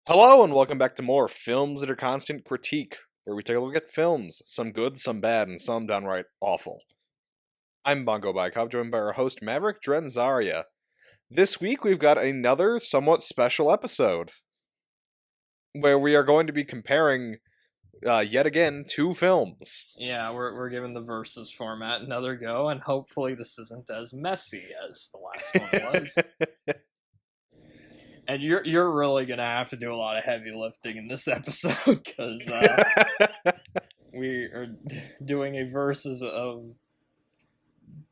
Hello and welcome back to more Films That Are Constant Critique, where we take a look at films, some good, some bad, and some downright awful. I'm Bongo Bikov, joined by our host Maverick Drenzaria. This week we've got another somewhat special episode, where we are going to be comparing, yet again, two films. Yeah, we're giving the versus format another go, and hopefully this isn't as messy as the last one was. And you're really gonna have to do a lot of heavy lifting in this episode because we are doing a versus of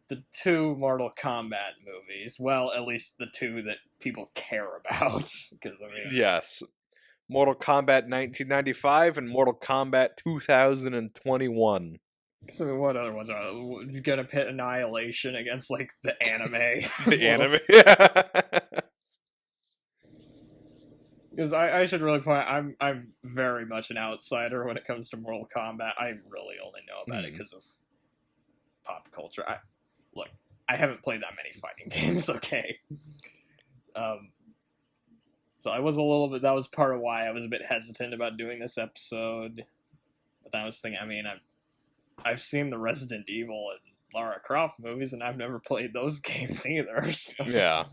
the two Mortal Kombat movies. Well, at least the two that people care about. Because Yes. Mortal Kombat 1995 and Mortal Kombat 2021. So what other ones are gonna pit Annihilation against like the anime? The anime, yeah. Because I should really point out, I'm very much an outsider when it comes to Mortal Kombat. I really only know about it because of pop culture. I haven't played that many fighting games, okay? So I was a little bit, that was part of why I was a bit hesitant about doing this episode. But I was thinking, I've seen the Resident Evil and Lara Croft movies, and I've never played those games either. So. Yeah.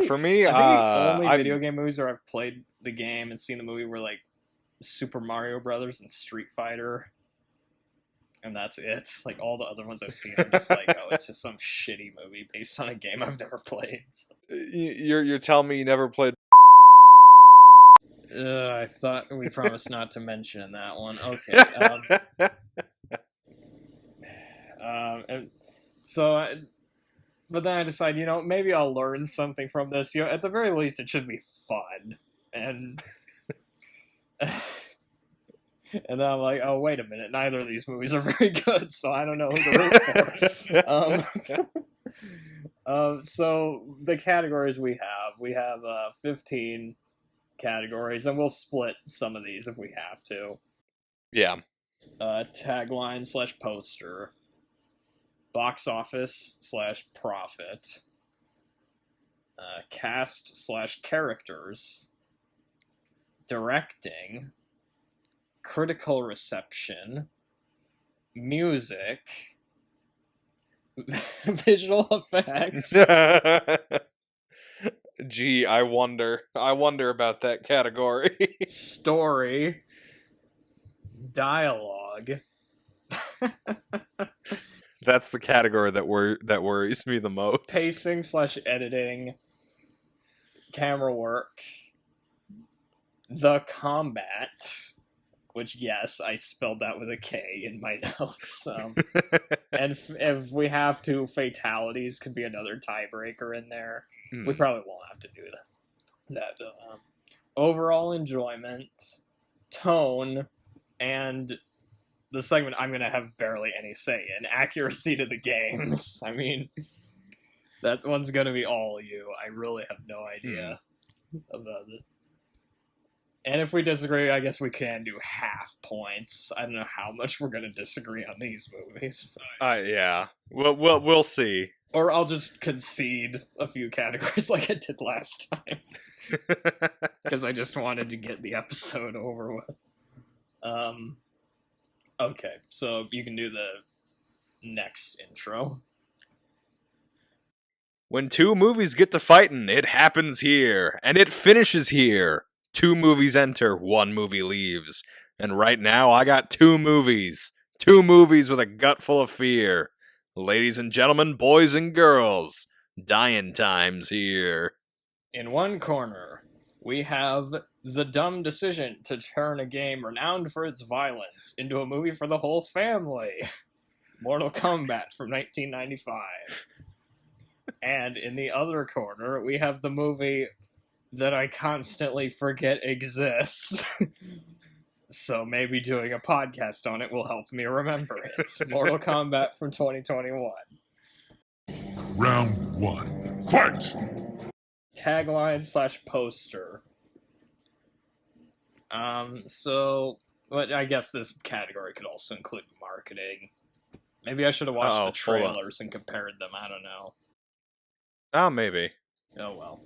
For me, I think the only video game movies where I've played the game and seen the movie were like Super Mario Brothers and Street Fighter, and that's it. Like all the other ones I've seen, I'm just like, oh, it's just some shitty movie based on a game I've never played. So. You're telling me you never played? I thought we promised not to mention that one. Okay. And so. But then I decide, maybe I'll learn something from this. At the very least, it should be fun. And and then I'm like, oh, wait a minute. Neither of these movies are very good, so I don't know who to root for. So the categories we have 15 categories, and we'll split some of these if we have to. Yeah. Tagline / poster. Box office / profit, cast / characters, directing, critical reception, music, visual effects. Gee, I wonder about that category. Story, dialogue. That's the category that worries me the most. Pacing / editing, camera work, the combat, which, yes, I spelled that with a K in my notes. And if we have to, fatalities could be another tiebreaker in there. We probably won't have to do that. Overall enjoyment, tone, and the segment I'm going to have barely any say in. Accuracy to the games. That one's going to be all you. I really have no idea about this. And if we disagree, I guess we can do half points. I don't know how much we're going to disagree on these movies. Yeah. We'll see. Or I'll just concede a few categories like I did last time. Because I just wanted to get the episode over with. Okay, so you can do the next intro. When two movies get to fighting, it happens here, and it finishes here. Two movies enter, one movie leaves. And right now, I got two movies. Two movies with a gut full of fear. Ladies and gentlemen, boys and girls, dying time's here. In one corner, we have the dumb decision to turn a game renowned for its violence into a movie for the whole family. Mortal Kombat from 1995. And in the other corner, we have the movie that I constantly forget exists. So maybe doing a podcast on it will help me remember it. Mortal Kombat from 2021. Round 1. Fight! Tagline / poster. But I guess this category could also include marketing. Maybe I should have watched the trailers and compared them. I don't know. Oh, maybe. Oh, well.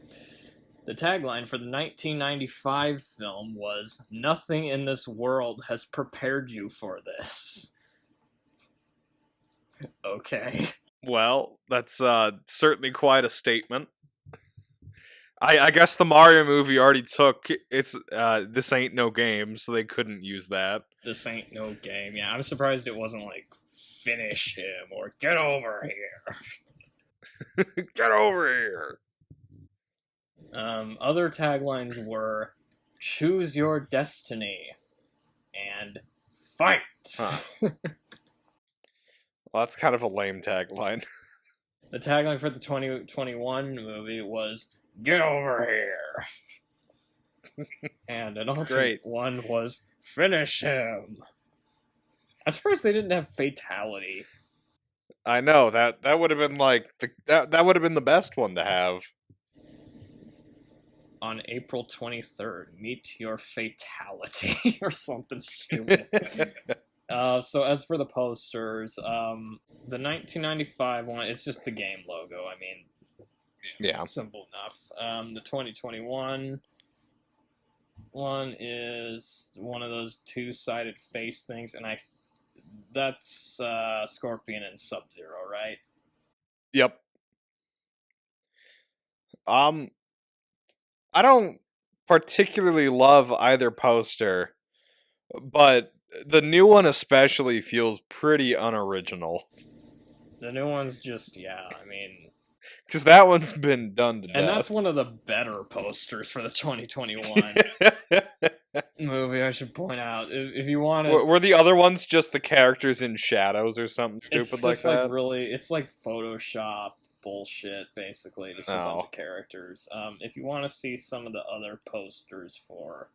The tagline for the 1995 film was, "Nothing in this world has prepared you for this." Okay. Well, that's certainly quite a statement. I guess the Mario movie already took it's This Ain't No Game, so they couldn't use that. This ain't no game. Yeah, I'm surprised it wasn't like, "Finish him" or "Get over here." Get over here. Other taglines were "Choose your destiny" and "Fight." Huh. Well, that's kind of a lame tagline. The tagline for the 2021 movie was "Get over here." And an alternate Great. one was "Finish him." I'm surprised they didn't have fatality. I know that would have been like that would have been the best one to have. On April 23rd, meet your fatality or something stupid. So as for the posters, the 1995 one, it's just the game logo. I mean, Yeah. simple enough. The 2021 one is one of those two-sided face things, and that's Scorpion and Sub-Zero, right? Yep. I don't particularly love either poster, but the new one especially feels pretty unoriginal. The new one's just, yeah, I mean... Because that one's been done to death. And that's one of the better posters for the 2021 movie, I should point out. If you want to... Were the other ones just the characters in shadows or something stupid like that? Like really, it's like Photoshop bullshit, basically, just a bunch of characters. If you want to see some of the other posters for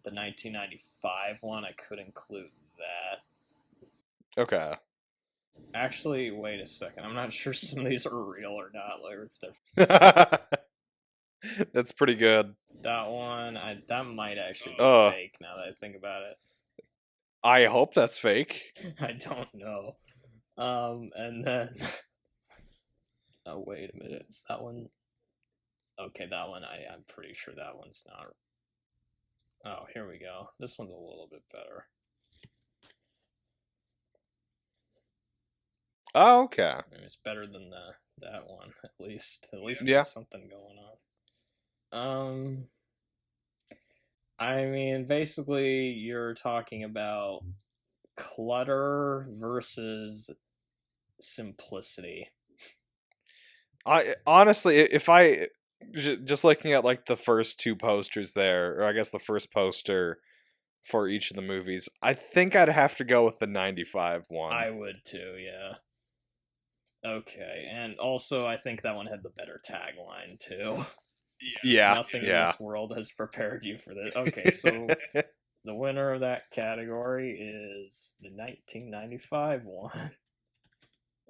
the 1995 one, I could include that. Okay. Actually, wait a second. I'm not sure some of these are real or not. Like if they're... That's pretty good. That one, that might actually be fake now that I think about it. I hope that's fake. I don't know. And then... Oh, wait a minute. Is that one? Okay, that one, I'm pretty sure that one's not... Oh, here we go. This one's a little bit better. Oh, okay. It's better than that one, at least. At least Yeah. there's something going on. I mean, basically, you're talking about clutter versus simplicity. I honestly, if I just looking at like the first two posters there, or I guess the first poster for each of the movies, I think I'd have to go with the 95 one. I would too, yeah. Okay, and also I think that one had the better tagline too. Yeah. Nothing in this world has prepared you for this. Okay, so the winner of that category is the 1995 one.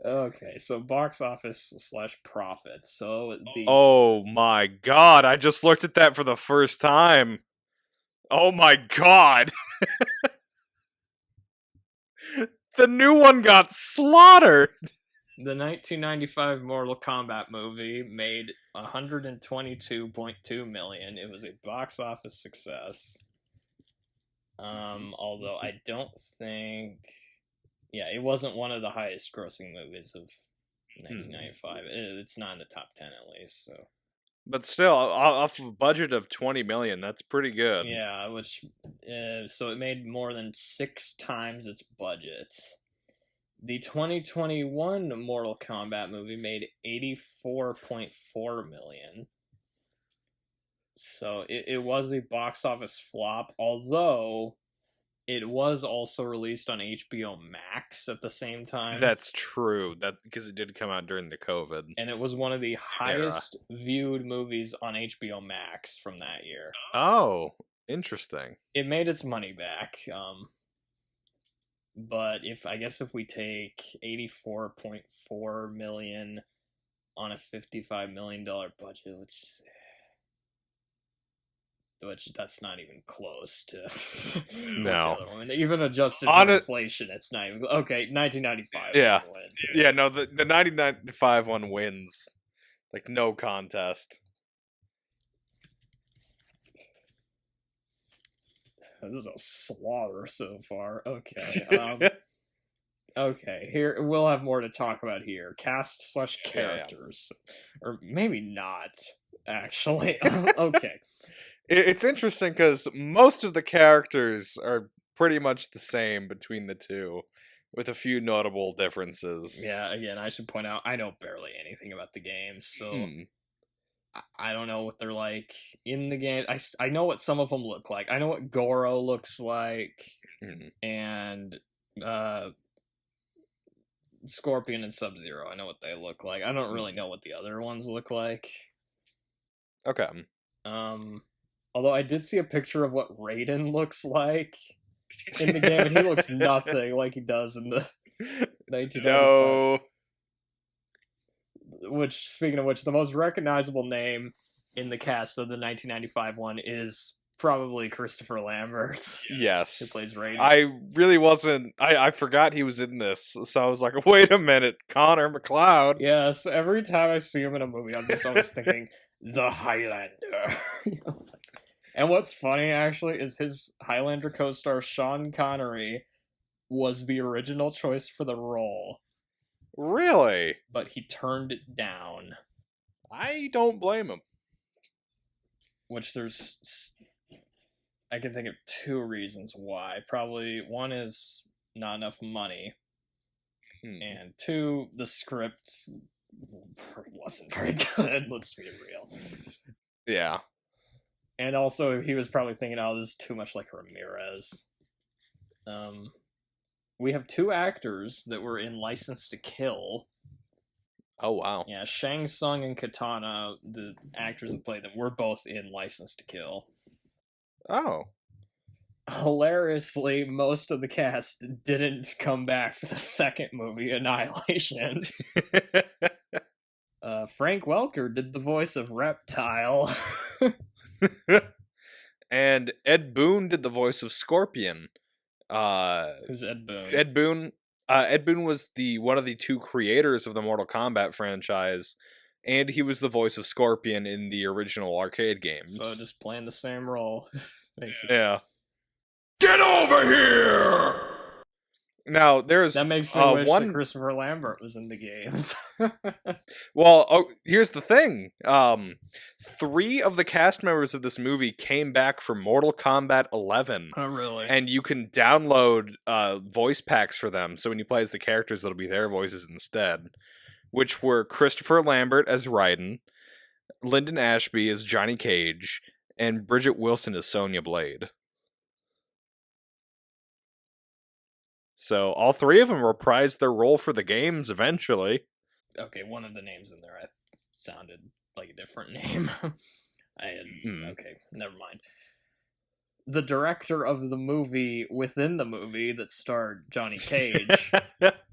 Okay, so box office / profit. So Oh my god, I just looked at that for the first time. Oh my god. The new one got slaughtered. The 1995 Mortal Kombat movie made $122.2 million. It was a box office success. Although I don't think... Yeah, it wasn't one of the highest grossing movies of 1995. It's not in the top 10 at least, so... But still, off of a budget of $20 million, that's pretty good. Yeah, which... so it made more than 6 times its budget. The 2021 Mortal Kombat movie made $84.4 million. So it was a box office flop, although it was also released on HBO Max at the same time. That's true. That because it did come out during the COVID. And it was one of the highest viewed movies on HBO Max from that year. Oh, interesting. It made its money back. But if we take $84.4 million on a $55 million budget, which that's not even close to no. Even adjusted for inflation, it's not even okay. 1995. Yeah, yeah. No, the 1995 one wins, like no contest. This is a slaughter so far. Okay. Okay, here we'll have more to talk about here. Cast slash Yeah. characters. Or maybe not, actually. Okay. It's interesting because most of the characters are pretty much the same between the two, with a few notable differences. Yeah, again, I should point out I know barely anything about the games, so Hmm. I don't know what they're like in the game. I know what some of them look like. I know what Goro looks like, Hmm. and Scorpion and Sub-Zero. I know what they look like. I don't really know what the other ones look like. Okay. Although I did see a picture of what Raiden looks like in the game, and he looks nothing like he does in the 1995. No. Which, speaking of which, the most recognizable name in the cast of the 1995 one is probably Christopher Lambert. Yes. Who plays Raiden. I really wasn't. I forgot he was in this, so I was like, wait a minute, Connor McLeod. Yes, every time I see him in a movie, I'm just always thinking, the Highlander. And what's funny, actually, is his Highlander co-star Sean Connery was the original choice for the role, Really? but he turned it down. I don't blame him. Which I can think of two reasons why. Probably one is not enough money, and two, the script wasn't very good. Let's be real. Yeah. And also, he was probably thinking, "Oh, this is too much like Ramirez." We have two actors that were in License to Kill. Oh wow. Yeah, Shang Tsung and Katana, the actors that played them, were both in License to Kill. Oh. Hilariously, most of the cast didn't come back for the second movie, Annihilation. Frank Welker did the voice of Reptile. And Ed Boon did the voice of Scorpion. Who's Ed Boon? Ed Boon. Ed Boon was one of the two creators of the Mortal Kombat franchise, and he was the voice of Scorpion in the original arcade games. So just playing the same role. Basically. Yeah. Get over here! Now there's That makes me wish that Christopher Lambert was in the games. Well, here's the thing. 3 of the cast members of this movie came back for Mortal Kombat 11. Oh, really? And you can download voice packs for them, so when you play as the characters, it'll be their voices instead. Which were Christopher Lambert as Raiden, Lyndon Ashby as Johnny Cage, and Bridget Wilson as Sonya Blade. So all 3 of them reprised their role for the games eventually. Okay, one of the names in there sounded like a different name. Okay, never mind. The director of the movie within the movie that starred Johnny Cage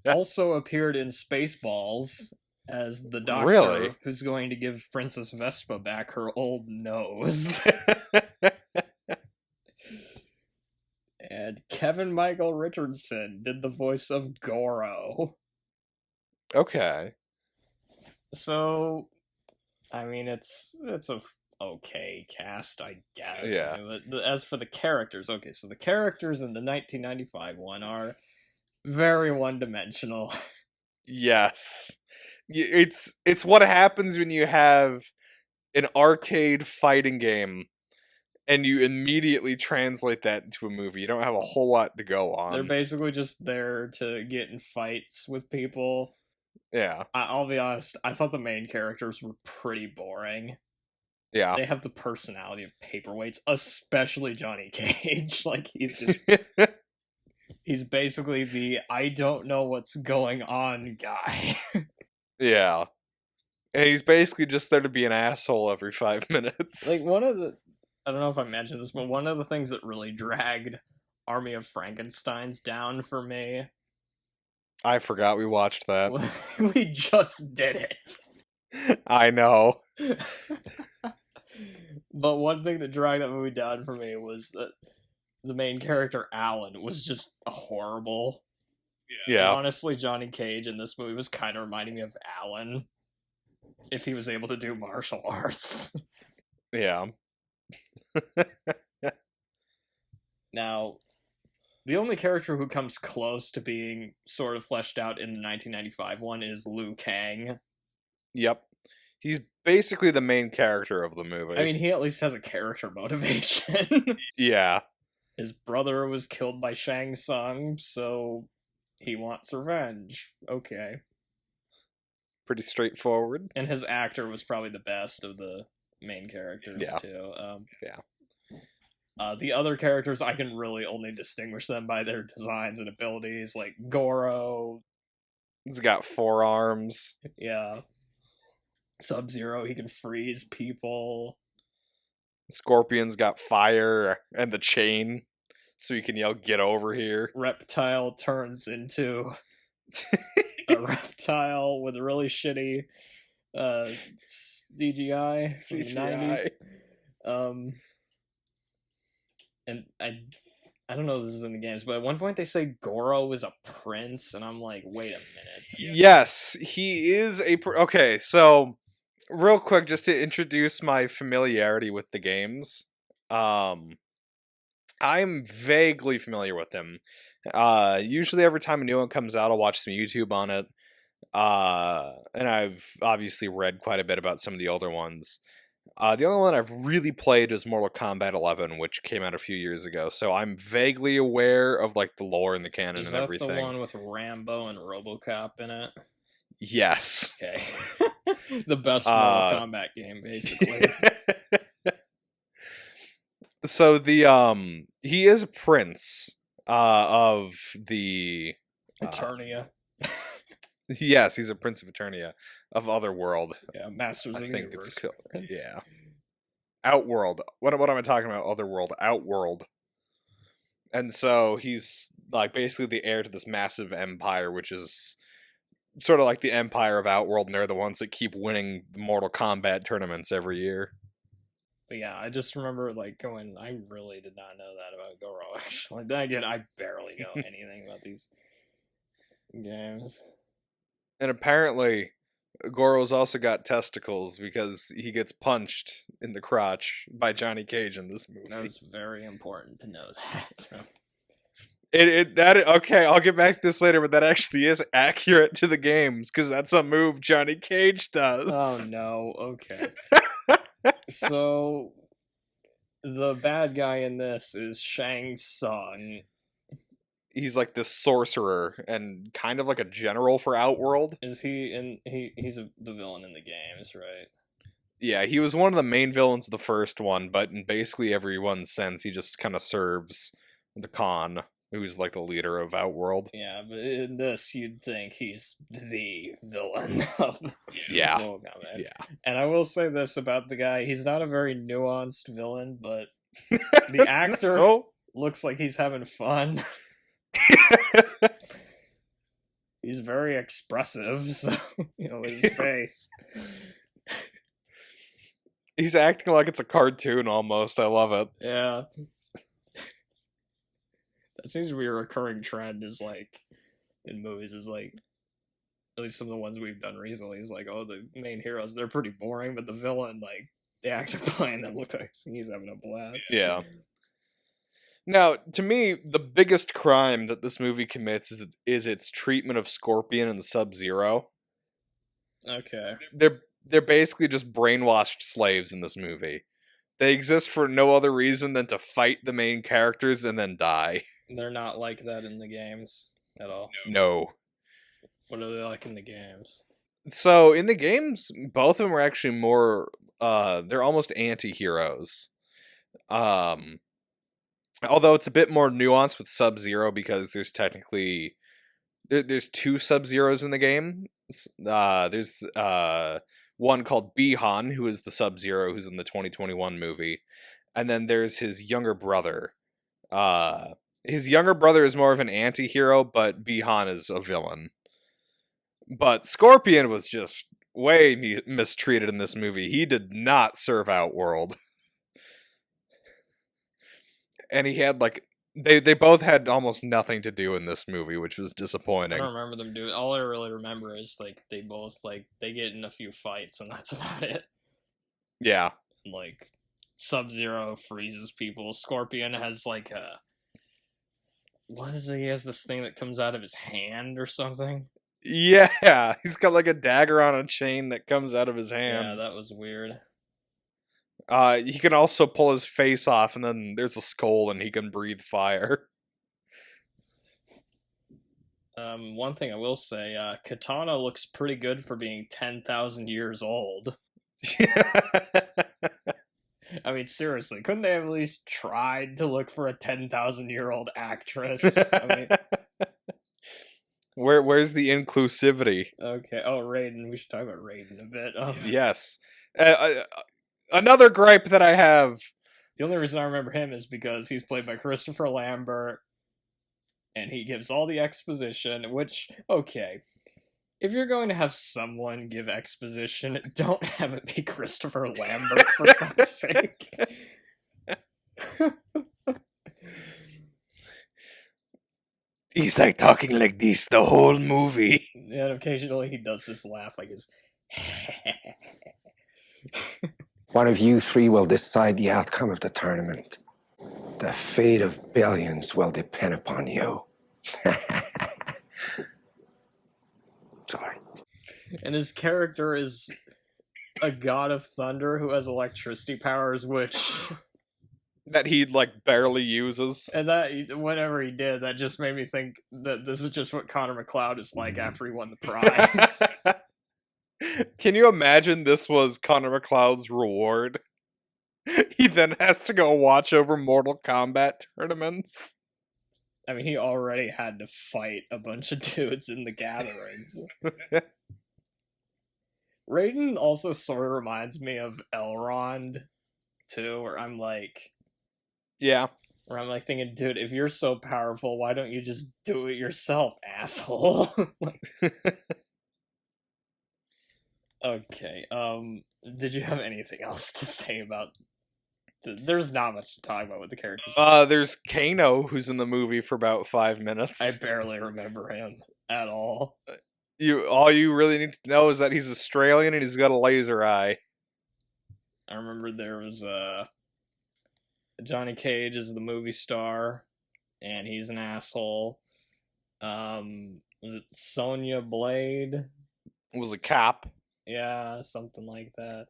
also appeared in Spaceballs as the doctor who's going to give Princess Vespa back her old nose. And Kevin Michael Richardson did the voice of Goro. Okay. So, I mean, it's a okay cast, I guess. Yeah. But as for the characters, okay, so the characters in the 1995 one are very one-dimensional. Yes. It's what happens when you have an arcade fighting game and you immediately translate that into a movie. You don't have a whole lot to go on. They're basically just there to get in fights with people. Yeah. I'll be honest, I thought the main characters were pretty boring. Yeah. They have the personality of paperweights, especially Johnny Cage. Like, he's just... he's basically the I don't know what's going on guy. Yeah. And he's basically just there to be an asshole every 5 minutes. Like, I don't know if I mentioned this, but one of the things that really dragged Army of Frankensteins down for me... I forgot we watched that. We just did it. I know. But one thing that dragged that movie down for me was that the main character, Alan, was just horrible. Yeah. And honestly, Johnny Cage in this movie was kind of reminding me of Alan, if he was able to do martial arts. Yeah. Now, the only character who comes close to being sort of fleshed out in the 1995 one is Liu Kang. Yep. He's basically the main character of the movie. I mean, he at least has a character motivation. yeah. His brother was killed by Shang Tsung, so he wants revenge. Okay. Pretty straightforward. And his actor was probably the best of the main characters, Yeah. too. Yeah. The other characters, I can really only distinguish them by their designs and abilities, like Goro. He's got 4 arms. Yeah. Sub-Zero, he can freeze people. Scorpion's got fire and the chain, so you can yell, "Get over here!" Reptile turns into a reptile with really shitty CGI from the 90s. And I don't know if this is in the games, but at one point they say Goro is a prince, and I'm like, wait a minute. Yes, he is a... Okay, so... Real quick, just to introduce my familiarity with the games. I'm vaguely familiar with him. Usually every time a new one comes out, I'll watch some YouTube on it. And I've obviously read quite a bit about some of the older ones. The only one I've really played is Mortal Kombat 11, which came out a few years ago. So I'm vaguely aware of like the lore and the canon Is and that everything. the one with Rambo and RoboCop in it? Yes. Okay. The best Mortal Kombat game, basically. So the he is a prince of the Eternia. Yes, he's a prince of Eternia of Otherworld. Yeah, Masters of the Universe. Yeah. Outworld. What am I talking about? Otherworld. Outworld. And so he's like basically the heir to this massive empire, which is sort of like the empire of Outworld, and they're the ones that keep winning Mortal Kombat tournaments every year. But yeah, I just remember like going, I really did not know that about Goro, actually. Then again, I barely know anything about these games. And apparently, Goro's also got testicles because he gets punched in the crotch by Johnny Cage in this movie. That was very important to know that. Okay, I'll get back to this later, but that actually is accurate to the games because that's a move Johnny Cage does. Oh no, okay. So, the bad guy in this is Shang Tsung. He's like this sorcerer and kind of like a general for Outworld. Is he in? He's the villain in the games, right? Yeah, he was one of the main villains of the first one, but in basically everyone since, he just kind of serves the Khan, who's like the leader of Outworld. Yeah, but in this, you'd think he's the villain of Yeah. Mortal Kombat. Yeah. And I will say this about the guy: he's not a very nuanced villain, but the actor looks like he's having fun. He's very expressive, so his face. He's acting like it's a cartoon almost. I love it. Yeah. That seems to be a recurring trend, is like in movies, is like at least some of the ones we've done recently is like, oh, the main heroes, they're pretty boring, but the villain, like the actor playing them looks like he's having a blast. Yeah. Now, to me, the biggest crime that this movie commits is its treatment of Scorpion and Sub-Zero. Okay. They're basically just brainwashed slaves in this movie. They exist for no other reason than to fight the main characters and then die. They're not like that in the games at all. No. What are they like in the games? So, in the games, both of them are actually more, they're almost anti-heroes. Although it's a bit more nuanced with Sub-Zero because there's technically... There's 2 Sub-Zeros in the game. There's one called Bihan, who is the Sub-Zero who's in the 2021 movie. And then there's his younger brother. His younger brother is more of an anti-hero, but Bihan is a villain. But Scorpion was just way mistreated in this movie. He did not serve Outworld. And he had like they both had almost nothing to do in this movie, which was disappointing. I don't remember them doing. All I really remember is like they both they get in a few fights, and that's about it. Yeah. Like Sub-Zero freezes people. Scorpion has like what is it? He has this thing that comes out of his hand or something. Yeah, he's got like a dagger on a chain that comes out of his Yeah, hand. that was weird. He can also pull his face off, and then there's a skull, and he can breathe fire. One thing I will say, Katana looks pretty good for being 10,000 years old. I mean, seriously, couldn't they have at least tried to look for a 10,000-year-old actress? I mean, Where's the inclusivity? okay. Oh, Raiden. We should talk about Raiden a bit. Yes. Another gripe that I have. The only reason I remember him is because he's played by Christopher Lambert, and he gives all the exposition, which, okay, if you're going to have someone give exposition, don't have it be Christopher Lambert, for fuck's sake. He's like talking like this the whole movie. And occasionally he does this laugh like his... One of you three will decide the outcome of the tournament. The fate of billions will depend upon you. Sorry. And his character is a god of thunder who has electricity powers, which... That he like barely uses. And that, whatever he did, that just made me think that this is just what Connor McLeod is like after he won the prize. Can you imagine this was Connor McLeod's reward? He then has to go watch over Mortal Kombat tournaments. I mean, he already had to fight a bunch of dudes in the gatherings. Raiden also sort of reminds me of Elrond, too, where I'm like... Yeah. Where I'm like thinking, dude, if you're so powerful, why don't you just do it yourself, asshole? Okay, did you have anything else to say about... There's not much to talk about with the characters. There's Kano, who's in the movie for about 5 minutes. I barely remember him at all. All you really need to know is that he's Australian and he's got a laser eye. I remember there was Johnny Cage is the movie star, and he's an asshole. Was it Sonya Blade? Was a cop. Yeah, something like that.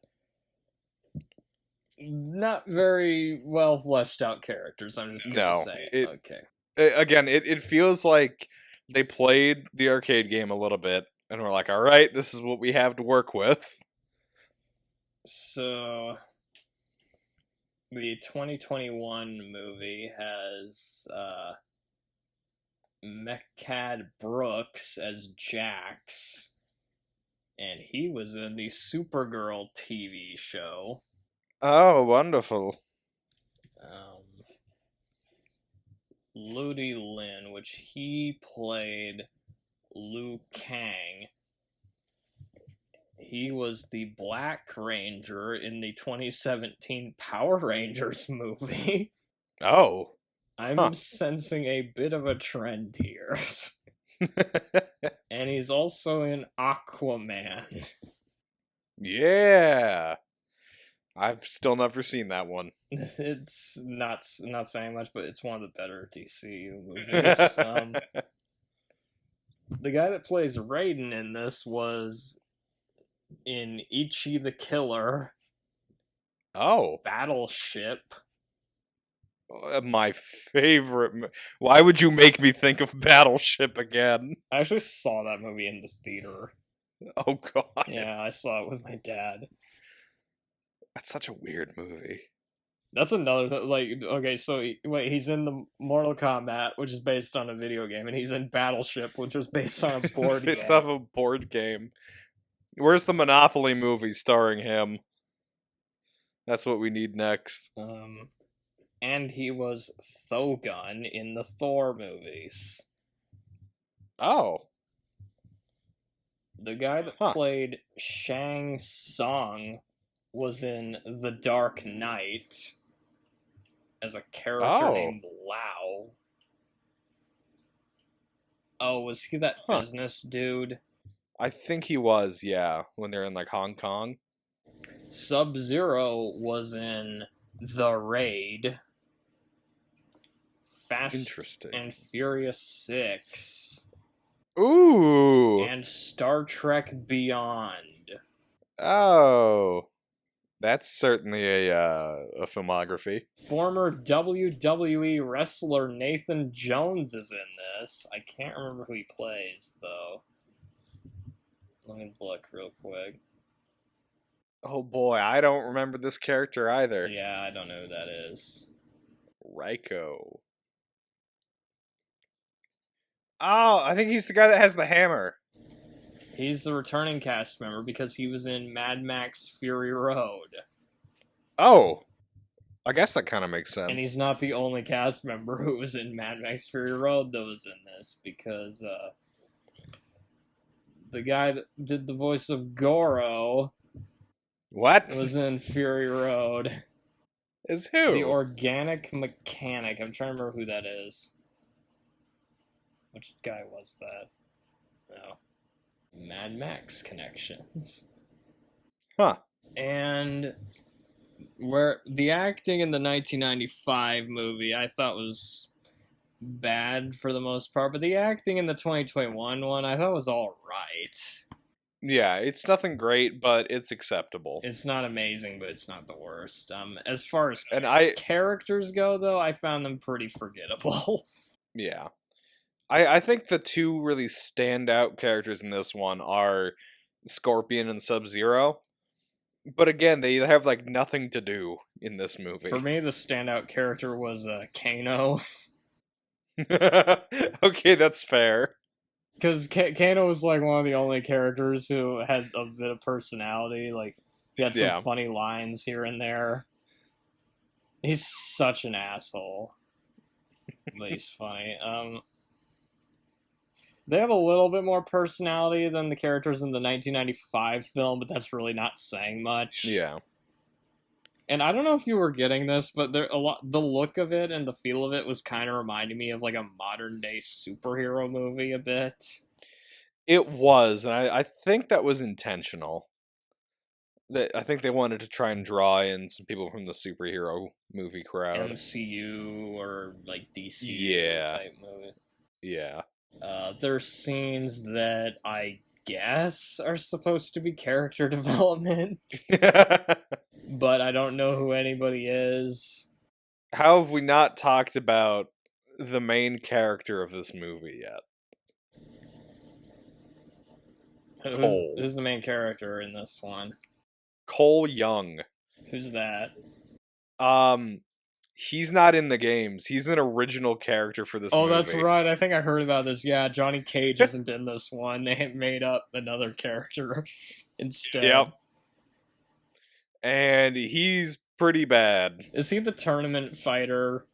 Not very well fleshed out characters, I'm just gonna say. Okay. Again, it feels like they played the arcade game a little bit, and we're like, alright, this is what we have to work with. So, the 2021 movie has Mechad Brooks as Jax, and he was in the Supergirl TV show. Oh, wonderful. Ludi Lin, which he played Liu Kang. He was the Black Ranger in the 2017 Power Rangers movie. Oh. I'm sensing a bit of a trend here. And he's also in Aquaman. Yeah. I've still never seen that one. It's not saying much, but it's one of the better DCU movies. The guy that plays Raiden in this was in Ichi the Killer. Oh. Battleship. My favorite. Why would you make me think of Battleship again? I actually saw that movie in the theater. Oh, God. Yeah, I saw it with my dad. That's such a weird movie. That's another okay, so he's in the Mortal Kombat, which is based on a video game, and he's in Battleship, which was based on a board game. Based off a board game. Where's the Monopoly movie starring him? That's what we need next. And he was Thogun in the Thor movies. Oh. The guy that played Shang Tsung was in The Dark Knight as a character named Lao. Oh, was he that business dude? I think he was, yeah, when they're in, like, Hong Kong. Sub-Zero was in The Raid. Fast Interesting. and Furious 6, Ooh. and Star Trek Beyond. Oh. That's certainly a filmography. Former WWE wrestler Nathan Jones is in this. I can't remember who he plays, though. Let me look real quick. Oh boy, I don't remember this character either. Yeah, I don't know who that is. Ryko. Oh, I think he's the guy that has the hammer. He's the returning cast member because he was in Mad Max Fury Road. Oh. I guess that kind of makes sense. And he's not the only cast member who was in Mad Max Fury Road that was in this, because the guy that did the voice of Goro What? was in Fury Road. Is who? The Organic Mechanic. I'm trying to remember who that is. Which guy was that? No. Mad Max connections. Huh. And where the acting in the 1995 movie I thought was bad for the most part, but the acting in the 2021 one I thought was all right. Yeah, it's nothing great, but it's acceptable. It's not amazing, but it's not the worst. As far as And I characters go, though, I found them pretty forgettable. yeah. I think the two really standout characters in this one are Scorpion and Sub-Zero. But again, they have like nothing to do in this movie. For me, the standout character was Kano. Okay, that's fair. Because Kano was like one of the only characters who had a bit of personality. Like, he had some funny lines here and there. He's such an asshole. But he's funny. They have a little bit more personality than the characters in the 1995 film, but that's really not saying much. Yeah. And I don't know if you were getting this, but the look of it and the feel of it was kind of reminding me of like a modern day superhero movie a bit. It was, and I think that was intentional. I think they wanted to try and draw in some people from the superhero movie crowd. MCU or like DC type movie. Yeah. There's scenes that I guess are supposed to be character development. But I don't know who anybody is. How have we not talked about the main character of this movie yet? Cole. Who's the main character in this one? Cole Young. Who's that? He's not in the games. He's an original character for this movie. Oh, that's right. I think I heard about this. Yeah, Johnny Cage isn't in this one. They made up another character instead. Yep. And he's pretty bad. Is he the tournament fighter?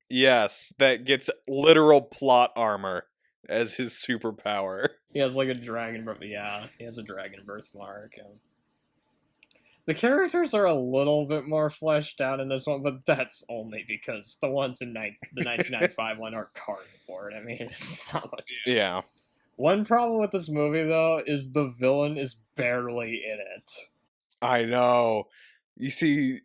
Yes, that gets literal plot armor as his superpower. He has like a dragon birth. Yeah, he has a dragon birthmark. The characters are a little bit more fleshed out in this one, but that's only because the ones in the 1995 one are cardboard. I mean, it's not much. Yeah. One problem with this movie, though, is the villain is barely in it. I know. You see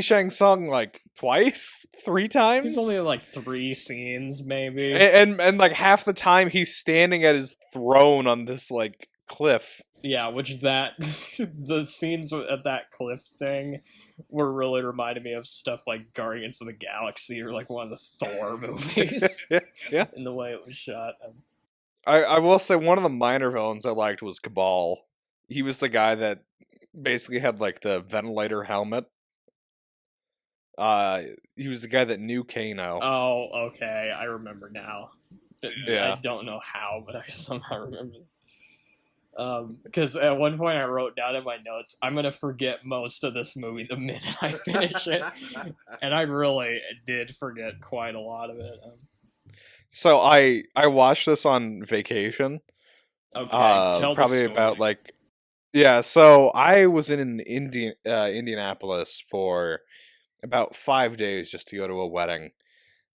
Shang Tsung like twice, 3 times. He's only in like 3 scenes, maybe. And like half the time he's standing at his throne on this like cliff. Yeah, which the scenes at that cliff thing were really reminding me of stuff like Guardians of the Galaxy or like one of the Thor movies. Yeah. In the way it was shot. I will say one of the minor villains I liked was Cabal. He was the guy that basically had like the ventilator helmet. He was the guy that knew Kano. Oh, okay. I remember now. Yeah. I don't know how, but I somehow remember. Because at one point I wrote down in my notes, I'm going to forget most of this movie the minute I finish it. And I really did forget quite a lot of it. So I watched this on vacation. Okay, tell probably the story. about like, yeah. So I was in Indianapolis for about 5 days just to go to a wedding,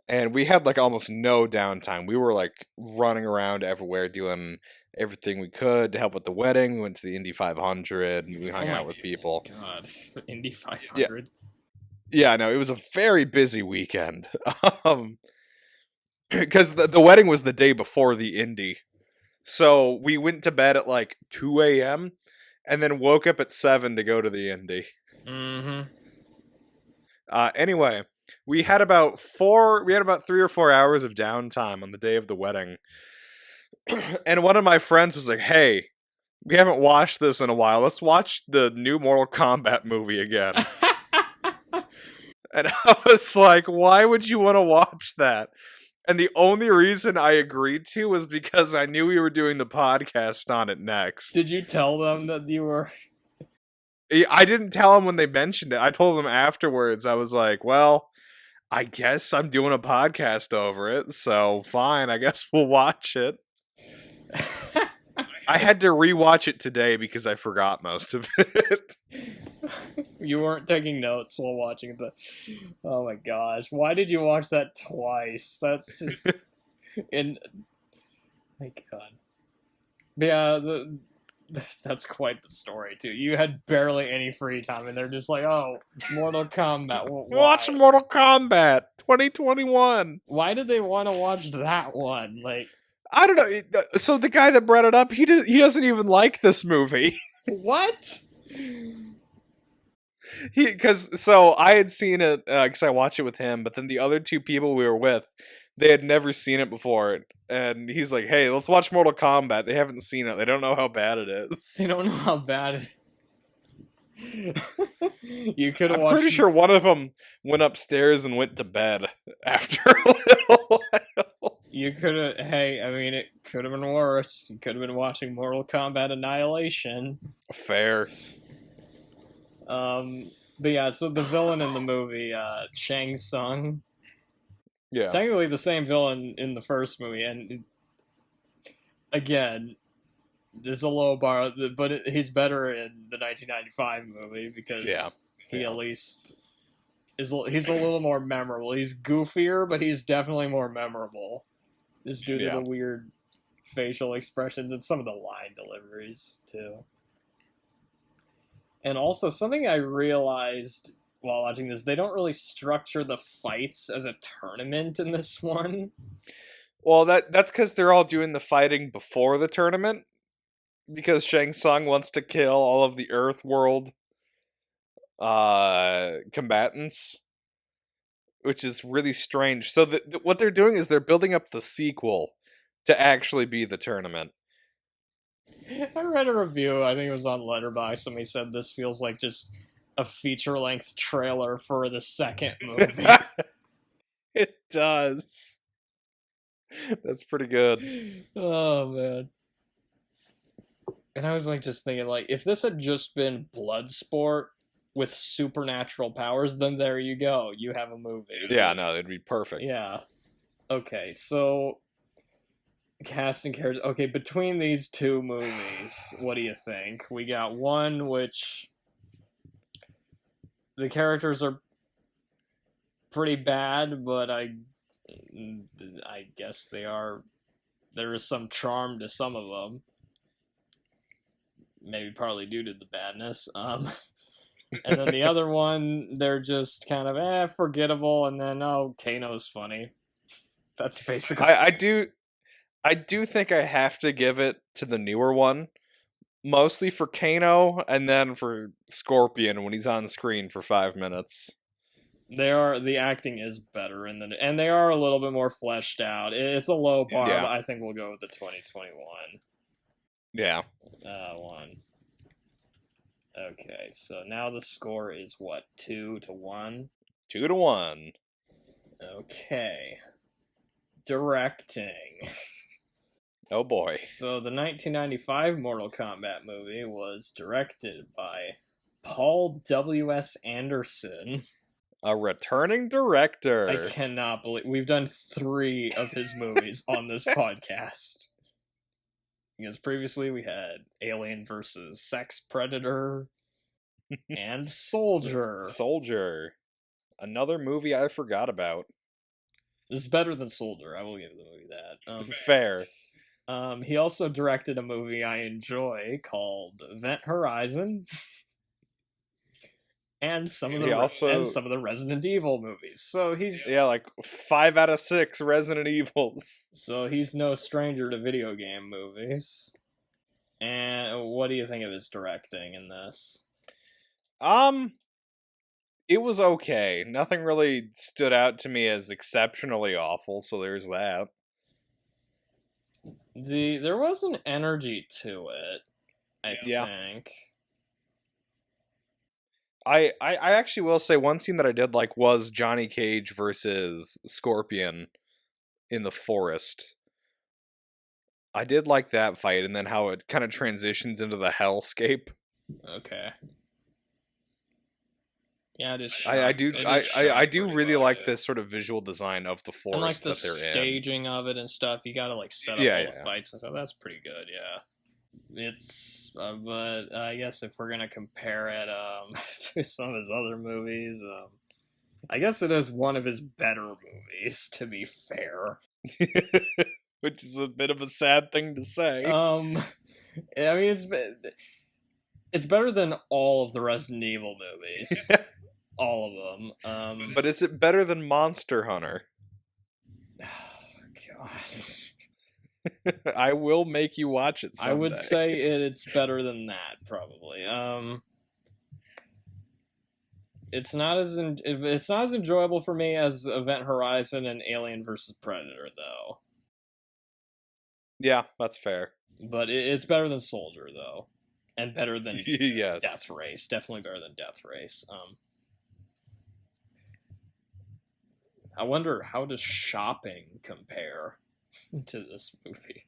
and we had like almost no downtime. We were like running around everywhere doing everything we could to help with the wedding. We went to the Indy 500 and we hung out with people. God, the Indy 500. Yeah, no, it was a very busy weekend. Because the wedding was the day before the indie. So we went to bed at like 2 a.m. and then woke up at 7 to go to the indie. Mm-hmm. Anyway, we had about 3 or 4 hours of downtime on the day of the wedding. And one of my friends was like, "Hey, we haven't watched this in a while. Let's watch the new Mortal Kombat movie again." And I was like, "Why would you want to watch that?" And the only reason I agreed to was because I knew we were doing the podcast on it next. Did you tell them that you were? I didn't tell them when they mentioned it. I told them afterwards. I was like, well, I guess I'm doing a podcast over it, so fine. I guess we'll watch it. I had to rewatch it today because I forgot most of it. You weren't taking notes while watching the. Oh my gosh! Why did you watch that twice? That's just. My God. But yeah, that's quite the story too. You had barely any free time, and they're just like, "Oh, Mortal Kombat." Watch Mortal Kombat 2021. Why did they want to watch that one? Like, I don't know. So the guy that brought it up, he doesn't even like this movie. what? So I had seen it because I watched it with him, but then the other two people we were with, they had never seen it before, and he's like, "Hey, let's watch Mortal Kombat." They haven't seen it. They don't know how bad it is. They don't know how bad it. You could have I'm watched. pretty sure one of them went upstairs and went to bed after a little while. You could have. Hey, I mean, it could have been worse. You could have been watching Mortal Kombat Annihilation. Fair. But yeah, so the villain in the movie, Shang Tsung, Yeah. technically the same villain in the first movie, and again, there's a low bar, but he's better in the 1995 movie because he at least he's a little more memorable. He's goofier, but he's definitely more memorable, just due to the weird facial expressions and some of the line deliveries too. And also, something I realized while watching this, they don't really structure the fights as a tournament in this one. Well, that's because they're all doing the fighting before the tournament. Because Shang Tsung wants to kill all of the Earth World combatants. Which is really strange. So what they're doing is they're building up the sequel to actually be the tournament. I read a review, I think it was on Letterboxd, somebody said this feels like just a feature-length trailer for the second movie. It does. That's pretty good. Oh, man. And I was like just thinking, like, if this had just been Bloodsport with supernatural powers, then there you go. You have a movie. Yeah, no, it'd be perfect. Yeah. Okay, so cast and characters. Okay, between these two movies, what do you think? We got one which the characters are pretty bad, but I guess they are. There is some charm to some of them. Maybe partly due to the badness. And then the other one, they're just kind of forgettable, and then Kano's funny. That's basically. I do think I have to give it to the newer one, mostly for Kano, and then for Scorpion when he's on screen for 5 minutes. The acting is better, and they are a little bit more fleshed out. It's a low bar, but I think we'll go with the 2021. Yeah. One. Okay, so now the score is what? 2-1? 2-1. Okay. Directing. Oh boy. So the 1995 Mortal Kombat movie was directed by Paul W.S. Anderson. A returning director. I cannot believe we've done 3 of his movies on this podcast. Because previously we had Alien vs. Sex Predator and Soldier. Soldier. Another movie I forgot about. This is better than Soldier. I will give the movie that. Fair. He also directed a movie I enjoy called Event Horizon. and some of He also- and some of the Resident Evil movies. So he's Yeah, like 5 out of 6 Resident Evils. so he's no stranger to video game movies. And what do you think of his directing in this? It was okay. Nothing really stood out to me as exceptionally awful, so there's that. There was an energy to it, I Yeah. think. I actually will say one scene that I did like was Johnny Cage versus Scorpion in the forest. I did like that fight, and then how it kind of transitions into the hellscape. Okay. Yeah, I do really like this sort of visual design of the and like forest the that they're in. staging of it and stuff. You got to like set up Yeah, all yeah. the fights and stuff. That's pretty good. Yeah. It's but I guess if we're gonna compare it to some of his other movies, I guess it is one of his better movies. To be fair, Which is a bit of a sad thing to say. I mean it's better than all of the Resident Evil movies, all of them. But is it better than Monster Hunter? Gosh. I will make you watch it someday. I would say it's better than that, probably. It's not as enjoyable for me as Event Horizon and Alien vs Predator, though. Yeah, that's fair. But it's better than Soldier, though, and better than Yes. Death Race. Definitely better than Death Race. I wonder, how does Shopping compare to this movie?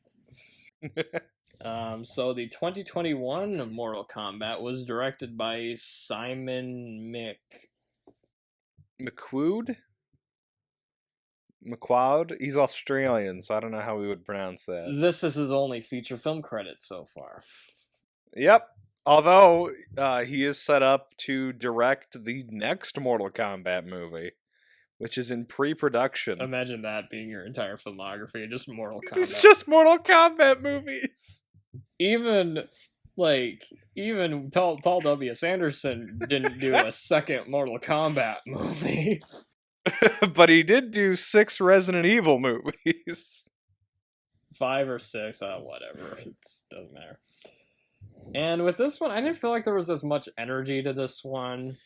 So the 2021 Mortal Kombat was directed by Simon McQuoid? McQuoid? He's Australian, so I don't know how we would pronounce that. This is his only feature film credit so far. Yep. Although, he is set up to direct the next Mortal Kombat movie, which is in pre-production. Imagine that being your entire filmography, just Mortal Kombat. It's just Mortal Kombat movies! Even Paul W. Sanderson didn't do a second Mortal Kombat movie. But he did do 6 Resident Evil movies. 5 or 6, whatever. It doesn't matter. And with this one, I didn't feel like there was as much energy to this one.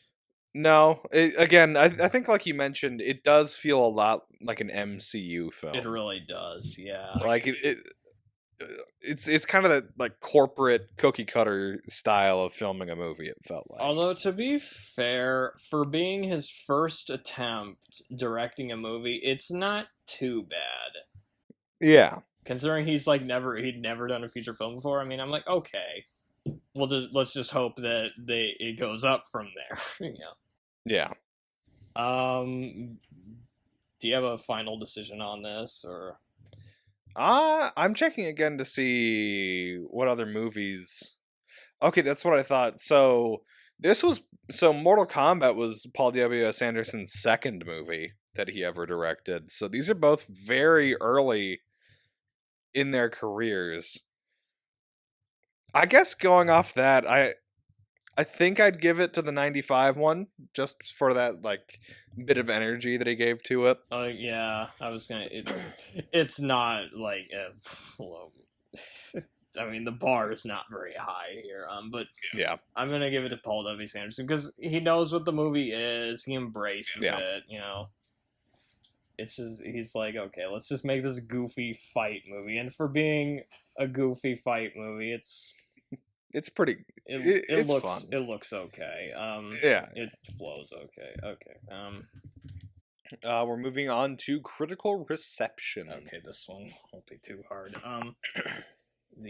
No, I think like you mentioned, it does feel a lot like an MCU film. It really does, yeah. Like it's kind of that like corporate cookie cutter style of filming a movie. It felt like. Although to be fair, for being his first attempt directing a movie, it's not too bad. Yeah. Considering he'd never done a feature film before. I mean, I'm like, okay, let's just hope that it goes up from there. Yeah. Do you have a final decision on this, or? I'm checking again to see what other movies. Okay, that's what I thought. So Mortal Kombat was Paul W.S. Anderson's second movie that he ever directed. So these are both very early in their careers. I guess going off that, I think I'd give it to the 95 one, just for that like bit of energy that he gave to it. Yeah, I was gonna. It's not like I mean, the bar is not very high here. But Yeah. I'm gonna give it to Paul W. Sanderson because he knows what the movie is. He embraces Yeah. it. It's just he's like, okay, let's just make this goofy fight movie. And for being a goofy fight movie, it's pretty. it looks fun. It looks okay. Yeah. It flows okay. Okay. We're moving on to critical reception. Okay, this one won't be too hard. The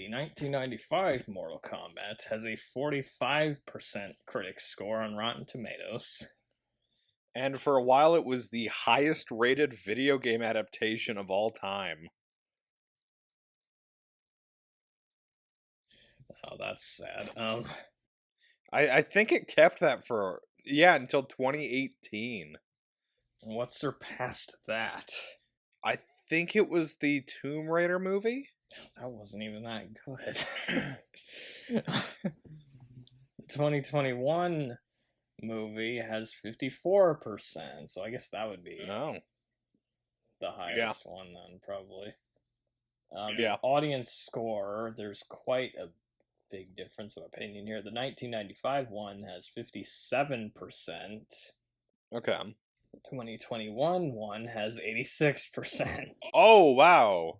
1995 Mortal Kombat has a 45% critic score on Rotten Tomatoes. And for a while, it was the highest rated video game adaptation of all time. Oh, that's sad. I think it kept that for until 2018. What surpassed that? I think it was the Tomb Raider movie. That wasn't even that good. 2021 movie has 54%. So I guess that would be Oh. the highest one then, probably. Yeah. Audience score, there's quite a big difference of opinion here. The 1995 one has 57%. Okay. The 2021 one has 86%. Oh, wow.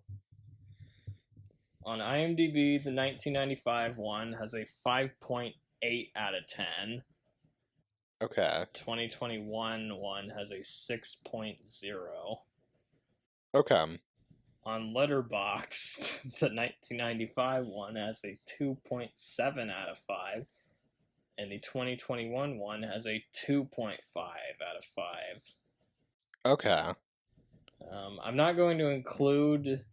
On IMDb, the 1995 one has a 5.8 out of 10. Okay. 2021 one has a 6.0. Okay. On Letterboxd, the 1995 one has a 2.7 out of 5. And the 2021 one has a 2.5 out of 5. Okay. I'm not going to include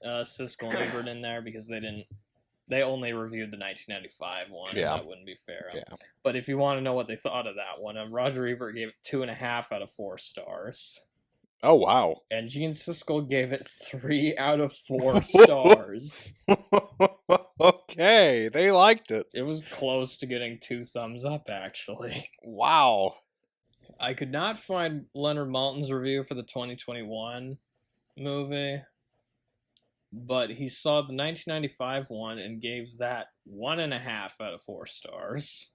Siskel and Ebert in there because they only reviewed the 1995 one. Yeah. And that wouldn't be fair. Yeah. But if you want to know what they thought of that one, Roger Ebert gave it 2.5 out of 4 stars. Oh, wow. And Gene Siskel gave it 3 out of 4 stars. Okay, they liked it. It was close to getting 2 thumbs up, actually. Wow. I could not find Leonard Maltin's review for the 2021 movie, but he saw the 1995 one and gave that 1.5 out of 4 stars.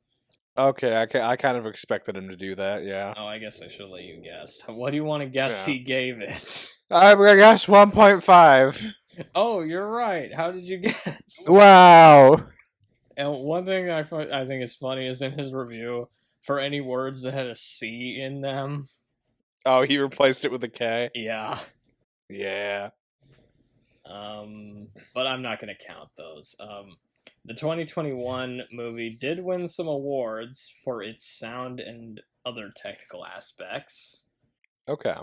Okay, I kind of expected him to do that, yeah. Oh, I guess I should let you guess. What do you want to guess Yeah. he gave it? I'm gonna guess 1.5. Oh, you're right. How did you guess? Wow. And one thing I think is funny is in his review, for any words that had a C in them. Oh, he replaced it with a K? Yeah. Yeah. But I'm not going to count those. The 2021 movie did win some awards for its sound and other technical aspects. Okay.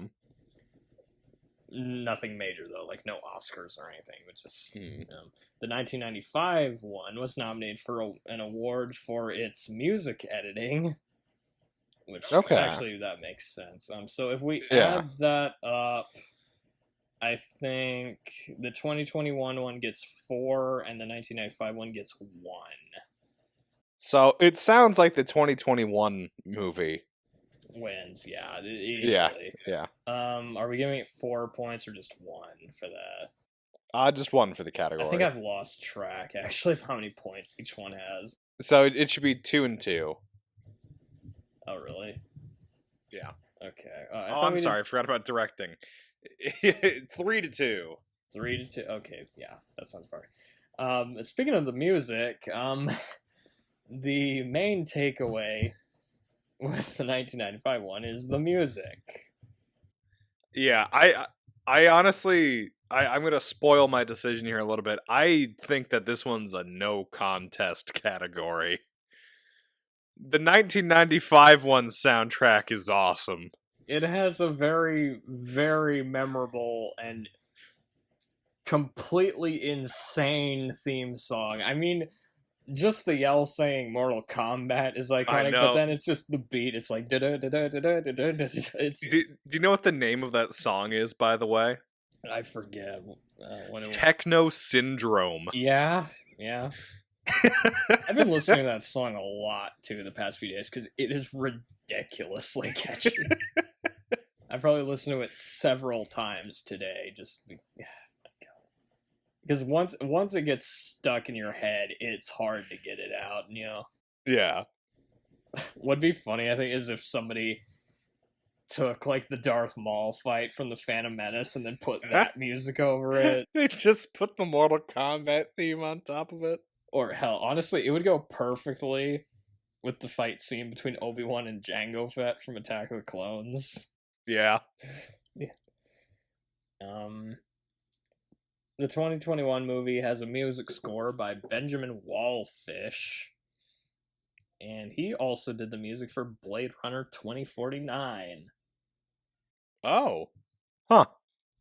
Nothing major, though, like no Oscars or anything, but just... The 1995 one was nominated for an award for its music editing, which actually that makes sense. So if we add that up, I think the 2021 one gets 4 and the 1995 one gets 1. So it sounds like the 2021 movie Wins, yeah, easily. Yeah. Are we giving it 4 points or just 1 for that? Just 1 for the category. I think I've lost track, actually, of how many points each one has. So it should be 2 and 2. Oh, really? Yeah. Okay. I'm sorry, I forgot about directing. 3 to 2. 3 to 2. Okay, yeah, that sounds right. Speaking of the music, the main takeaway with the 1995 one is the music. Yeah, I honestly, I'm gonna spoil my decision here a little bit. I think that this one's a no contest category. The 1995 one soundtrack is awesome. It has a very, very memorable and completely insane theme song. I mean, just the yell saying Mortal Kombat is iconic, but then it's just the beat. It's like... It's... Do you know what the name of that song is, by the way? I forget. Techno Syndrome. Yeah. I've been listening to that song a lot, too, the past few days, because it is ridiculously catchy. I've probably listened to it several times today, just... Because once it gets stuck in your head, it's hard to get it out, you know? Yeah. What'd be funny, I think, is if somebody took, like, the Darth Maul fight from the Phantom Menace and then put that music over it. They just put the Mortal Kombat theme on top of it. Or, hell, honestly, it would go perfectly with the fight scene between Obi-Wan and Jango Fett from Attack of the Clones. Yeah. Yeah. The 2021 movie has a music score by Benjamin Wallfish. And he also did the music for Blade Runner 2049. Oh. Huh.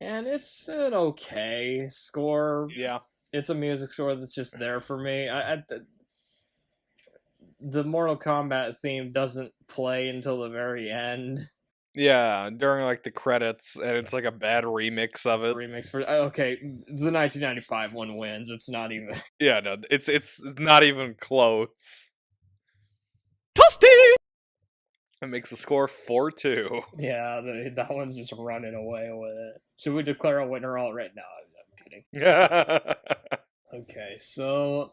And it's an okay score. Yeah. It's a music score that's just there for me. The Mortal Kombat theme doesn't play until the very end. Yeah, during like the credits, and it's like a bad remix of it. Okay, the 1995 one wins. It's not even. Yeah, no, it's not even close. Toasty! That makes the score 4-2. Yeah, that one's just running away with it. Should we declare a winner already? No, I'm kidding. Okay, so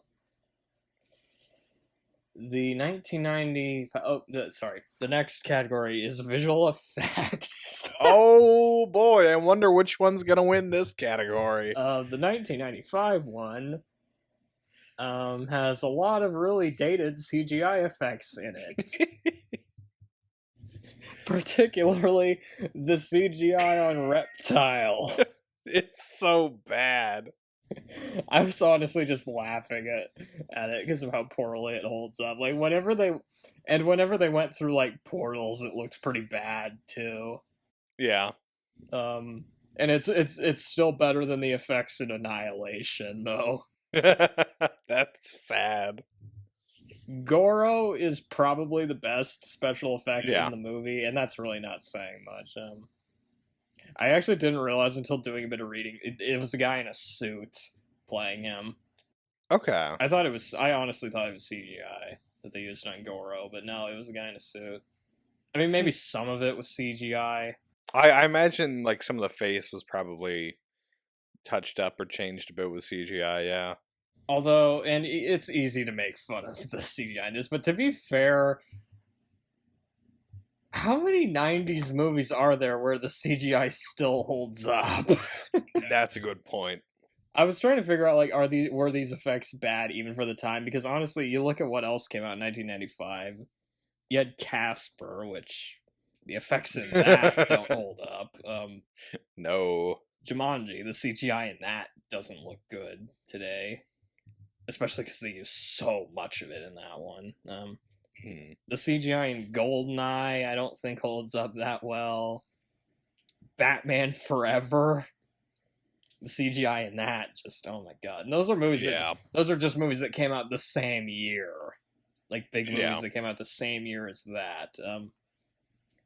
the 1995. Oh, the next category is visual effects. Oh boy, I wonder which one's gonna win this category. The 1995 one has a lot of really dated CGI effects in it. Particularly the CGI on Reptile. It's so bad. I was honestly just laughing at it because of how poorly it holds up. Like whenever they went through like portals, it looked pretty bad too. Yeah. And it's still better than the effects in Annihilation though. That's sad. Goro is probably the best special effect Yeah. in the movie, and that's really not saying much. I actually didn't realize until doing a bit of reading it was a guy in a suit playing him. Okay. I honestly thought it was CGI that they used on Goro, but no, it was a guy in a suit. I mean, maybe some of it was CGI. I imagine like some of the face was probably touched up or changed a bit with CGI, yeah. Although, and it's easy to make fun of the CGI in this, but to be fair, how many 90s movies are there where the CGI still holds up? That's a good point. I was trying to figure out, like, were these effects bad even for the time? Because honestly, you look at what else came out in 1995. You had Casper, which the effects in that don't hold up. No. Jumanji, the CGI in that doesn't look good today. Especially because they use so much of it in that one. The CGI in Goldeneye, I don't think holds up that well. Batman Forever, the CGI in that, just oh my god. And those are movies. Yeah. Those are just movies that came out the same year, like big movies Yeah. that came out the same year as that.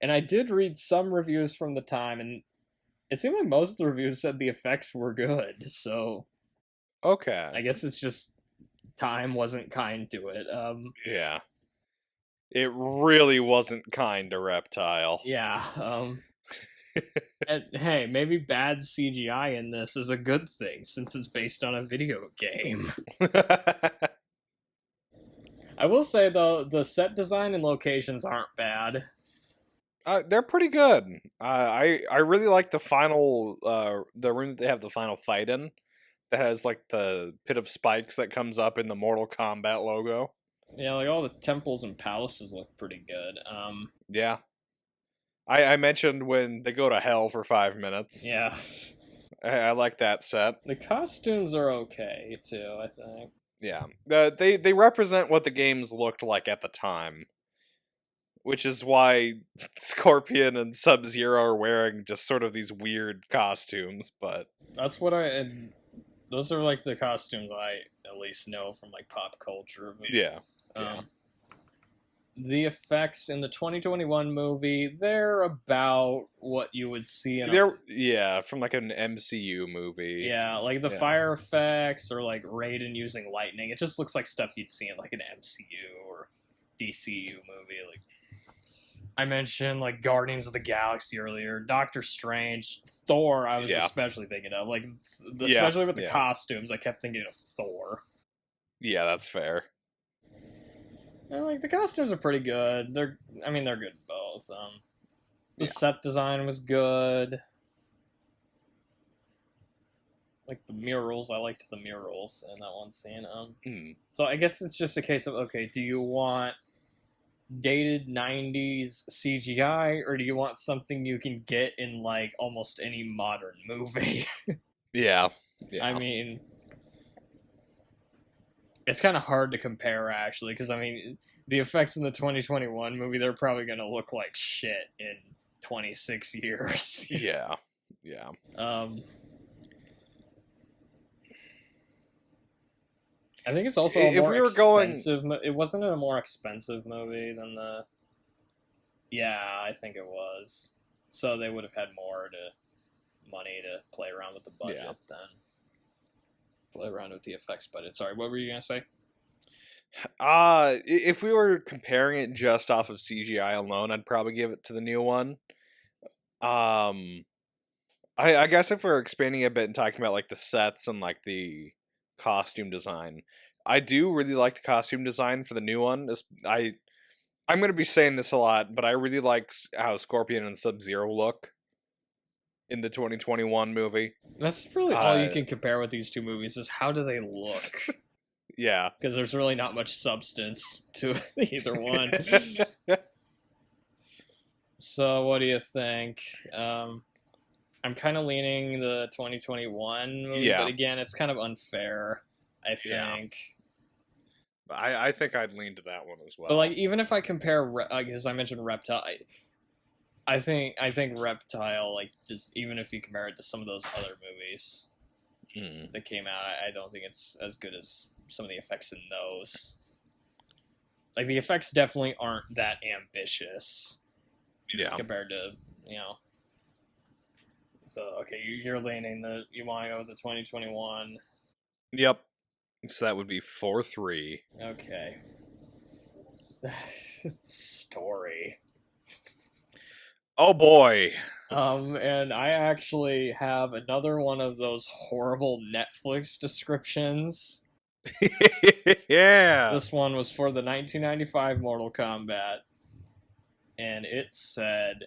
And I did read some reviews from the time, and it seemed like most of the reviews said the effects were good. So, Okay. I guess it's just time wasn't kind to it. Yeah. It really wasn't kind to Reptile. Yeah. And hey, maybe bad CGI in this is a good thing since it's based on a video game. I will say though, the set design and locations aren't bad. They're pretty good. I really like the final the room that they have the final fight in. That has like the pit of spikes that comes up in the Mortal Kombat logo. Yeah, like all the temples and palaces look pretty good. Yeah. I mentioned when they go to hell for 5 minutes. Yeah. I like that set. The costumes are okay too, I think. Yeah. They represent what the games looked like at the time. Which is why Scorpion and Sub-Zero are wearing just sort of these weird costumes, but That's what those are like the costumes I at least know from like pop culture. But, yeah. The effects in the 2021 movie, they're about what you would see in from like an MCU movie. Yeah, like the fire effects or like Raiden using lightning. It just looks like stuff you'd see in like an MCU or DCU movie. Like I mentioned like Guardians of the Galaxy earlier, Doctor Strange, Thor. I was especially thinking of especially with the costumes. I kept thinking of Thor. Yeah, that's fair. And, like the costumes are pretty good. They're good both. The set design was good. Like the murals, I liked the murals in that one scene. So I guess it's just a case of okay, do you want dated 90s CGI or do you want something you can get in like almost any modern movie? Yeah. I mean, it's kind of hard to compare actually because I mean the effects in the 2021 movie, they're probably going to look like shit in 26 years. Yeah. I think it's also If we were expensive. It wasn't a more expensive movie than the. Yeah, I think it was. So they would have had more money to play around with the budget than play around with the effects budget. Sorry, what were you gonna say? If we were comparing it just off of CGI alone, I'd probably give it to the new one. I guess if we're expanding a bit and talking about like the sets and like the costume design, I do really like the costume design for the new one. I'm gonna be saying this a lot, but I really like how Scorpion and Sub-Zero look in the 2021 movie. That's really all you can compare with these two movies is how do they look? Yeah, Because there's really not much substance to either one. So what do you think? I'm kind of leaning the 2021 movie, Yeah. but again, it's kind of unfair, I think. Yeah. I think I'd lean to that one as well. But like, even if I compare, because I mentioned Reptile, I think Reptile, like, just even if you compare it to some of those other movies that came out, I don't think it's as good as some of the effects in those. Like, the effects definitely aren't that ambitious. Yeah. Compared to, you know. So, okay, you're leaning you want to go with the 2021. Yep. So that would be 4-3. Okay. Story. Oh boy. And I actually have another one of those horrible Netflix descriptions. Yeah. This one was for the 1995 Mortal Kombat. And it said,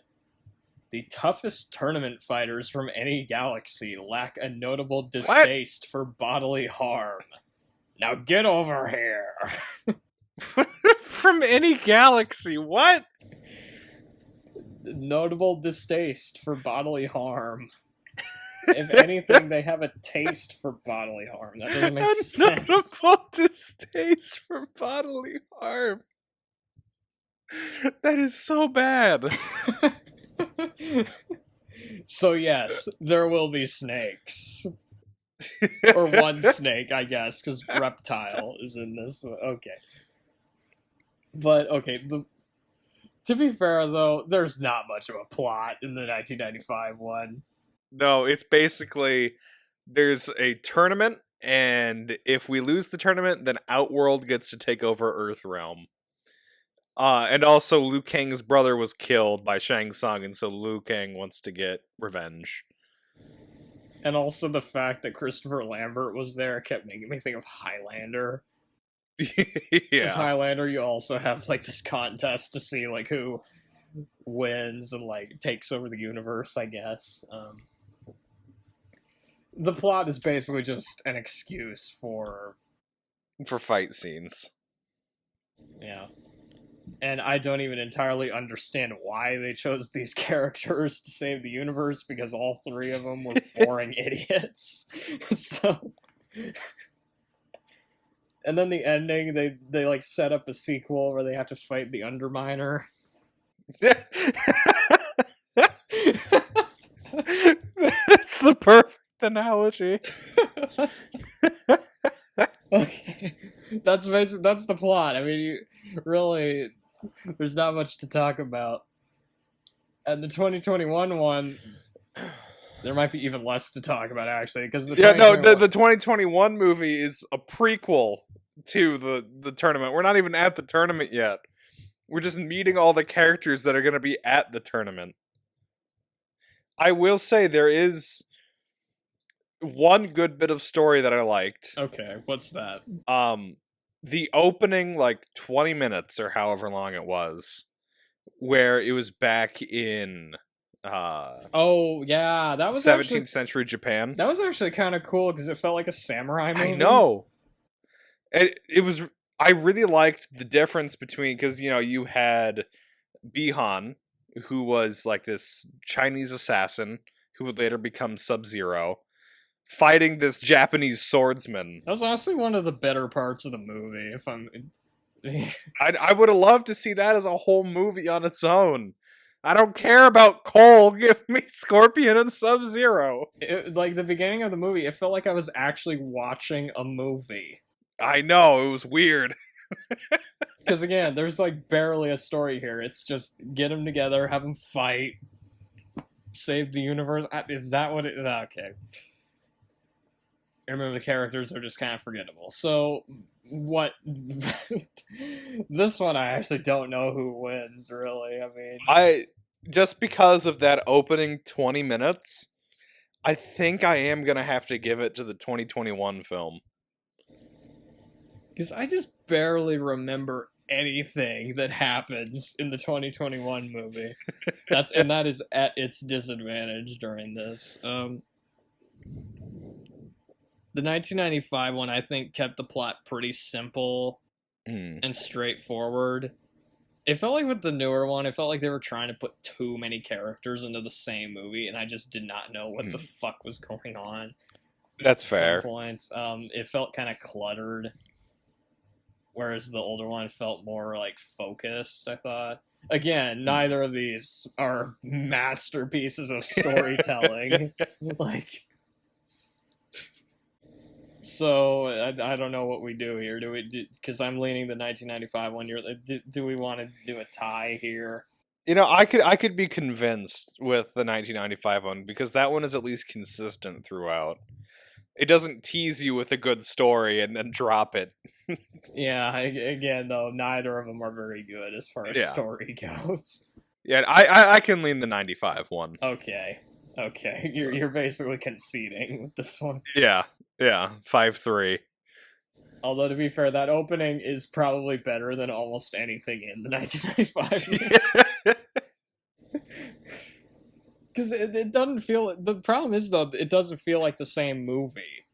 the toughest tournament fighters from any galaxy lack a notable distaste for bodily harm. Now get over here. From any galaxy, what? Notable distaste for bodily harm. If anything, they have a taste for bodily harm. That doesn't make sense. Notable distaste for bodily harm. That is so bad. So yes, there will be snakes. Or one snake, I guess, because Reptile is in this one. Okay. But, okay, to be fair, though, there's not much of a plot in the 1995 one. No, it's basically there's a tournament, and if we lose the tournament, then Outworld gets to take over Earthrealm. And also Liu Kang's brother was killed by Shang Tsung, and so Liu Kang wants to get revenge. And also the fact that Christopher Lambert was there kept making me think of Highlander. Yeah. Highlander, you also have like this contest to see like who wins and like takes over the universe, I guess. The plot is basically just an excuse for fight scenes. Yeah. And I don't even entirely understand why they chose these characters to save the universe, because all three of them were boring idiots. So, and then the ending, they like set up a sequel where they have to fight the Underminer. That's the perfect analogy. Okay. That's the plot. I mean, really, there's not much to talk about. And the 2021 one, there might be even less to talk about, actually, because the 2021 movie is a prequel to the tournament. We're not even at the tournament yet. We're just meeting all the characters that are going to be at the tournament. I will say there is one good bit of story that I liked. Okay, what's that? The opening, like, 20 minutes or however long it was, where it was back in oh yeah, that was 17th century Japan. That was actually kind of cool because it felt like a samurai movie. I know. It was. I really liked the difference between, because you had Bihan, who was like this Chinese assassin who would later become Sub-Zero, fighting this Japanese swordsman. That was honestly one of the better parts of the movie. If I'm, I would have loved to see that as a whole movie on its own. I don't care about Cole. Give me Scorpion and Sub-Zero. Like the beginning of the movie, it felt like I was actually watching a movie. I know, it was weird. Because again, there's like barely a story here. It's just get them together, have them fight, save the universe. Is that what it is? Okay. I remember the characters are just kind of forgettable. So what this one I actually don't know who wins, really. I mean, Just because of that opening 20 minutes, I think I am gonna have to give it to the 2021 film. because I just barely remember anything that happens in the 2021 movie. That is at its disadvantage during this. The 1995 one, I think, kept the plot pretty simple and straightforward. It felt like with the newer one, it felt like they were trying to put too many characters into the same movie, and I just did not know what the fuck was going on. That's at fair. Some points, it felt kind of cluttered, whereas the older one felt more like focused. I thought. Again, neither of these are masterpieces of storytelling. Like. So I don't know what we do here. Do we? Because I'm leaning the 1995 one. Do we want to do a tie here? You know, I could be convinced with the 1995 one because that one is at least consistent throughout. It doesn't tease you with a good story and then drop it. Yeah. Again, though, neither of them are very good as far as story goes. Yeah, I can lean the 95 one. Okay. You're basically conceding with this one. Yeah. 5-3. Although, to be fair, that opening is probably better than almost anything in the 1995. Because it doesn't feel... The problem is, though, it doesn't feel like the same movie.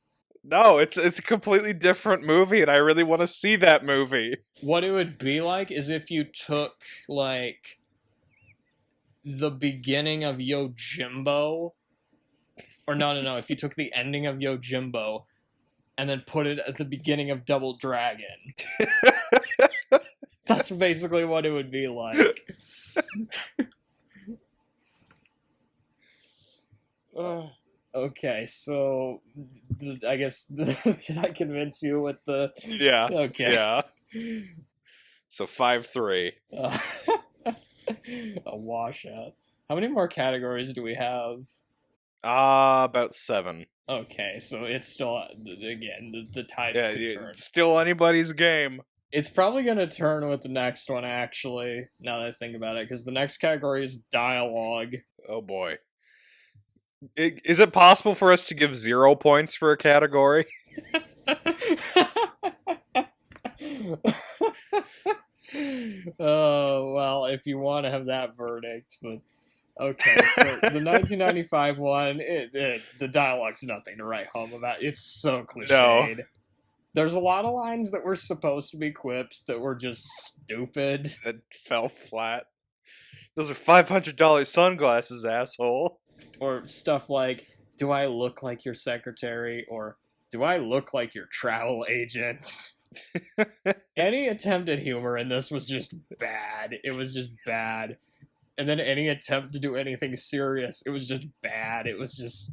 No, it's a completely different movie, and I really want to see that movie. What it would be like is if you took, like, the beginning of Yojimbo... Or no, if you took the ending of Yojimbo and then put it at the beginning of Double Dragon. That's basically what it would be like. Okay, so I guess did I convince you with the? Yeah. Okay. Yeah. So 5-3. A washout. How many more categories do we have? About 7. Okay, so it's still again the tides could turn. Still anybody's game. It's probably gonna turn with the next one, actually. Now that I think about it, because the next category is dialogue. Oh boy. Is it possible for us to give 0 points for a category? Oh, well, if you want to have that verdict, but okay, so the 1995 one, the dialogue's nothing to write home about. It's so cliched. No. There's a lot of lines that were supposed to be quips that were just stupid. That fell flat. Those are $500 sunglasses, asshole. Or stuff like, do I look like your secretary? Or do I look like your travel agent? Any attempt at humor in this was just bad. It was just bad. And then any attempt to do anything serious, it was just bad. It was just...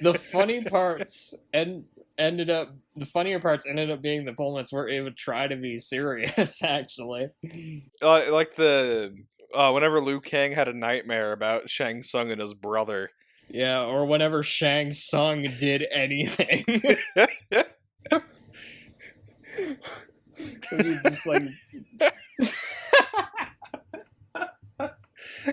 The funny parts ended up being the moments where it would try to be serious, actually. Like whenever Liu Kang had a nightmare about Shang Tsung and his brother. Yeah, or whenever Shang Tsung did anything. You just like...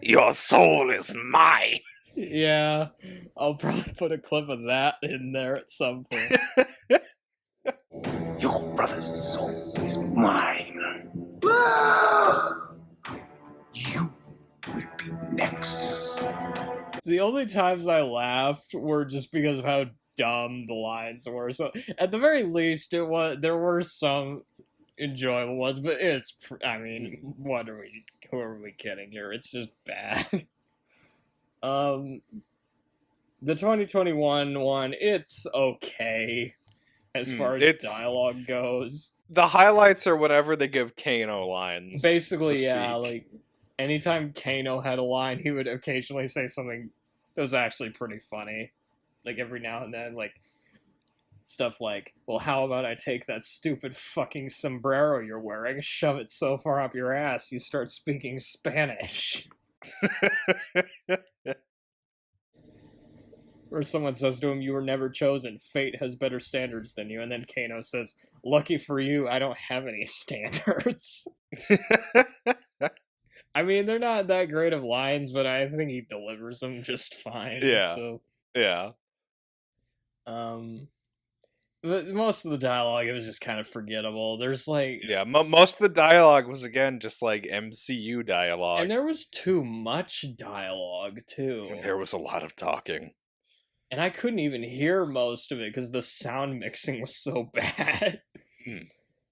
Your soul is mine! Yeah, I'll probably put a clip of that in there at some point. Your brother's soul is mine. You will be next. The only times I laughed were just because of how dumb the lines were. So at the very least, there were some enjoyable ones, but I mean, who are we kidding here? It's just bad. The 2021 one, it's okay as far as dialogue goes. The highlights are whenever they give Kano lines. Basically, yeah, like anytime Kano had a line, he would occasionally say something that was actually pretty funny. Like every now and then, like stuff like, well, how about I take that stupid fucking sombrero you're wearing, shove it so far up your ass, you start speaking Spanish. Where someone says to him, "You were never chosen. Fate has better standards than you." And then Kano says, "Lucky for you, I don't have any standards." I mean, they're not that great of lines, but I think he delivers them just fine. Yeah. So, Yeah. but most of the dialogue, it was just kind of forgettable. There's like, Yeah, most of the dialogue was, again, just like MCU dialogue. and there was too much dialogue too. There was a lot of talking. And I couldn't even hear most of it because the sound mixing was so bad.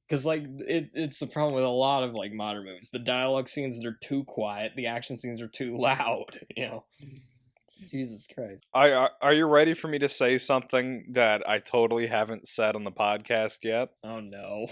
Because like it's the problem with a lot of like modern movies. The dialogue scenes, they're too quiet. The action scenes are too loud. You know, Jesus Christ. Are you ready for me to say something that I totally haven't said on the podcast yet? Oh no.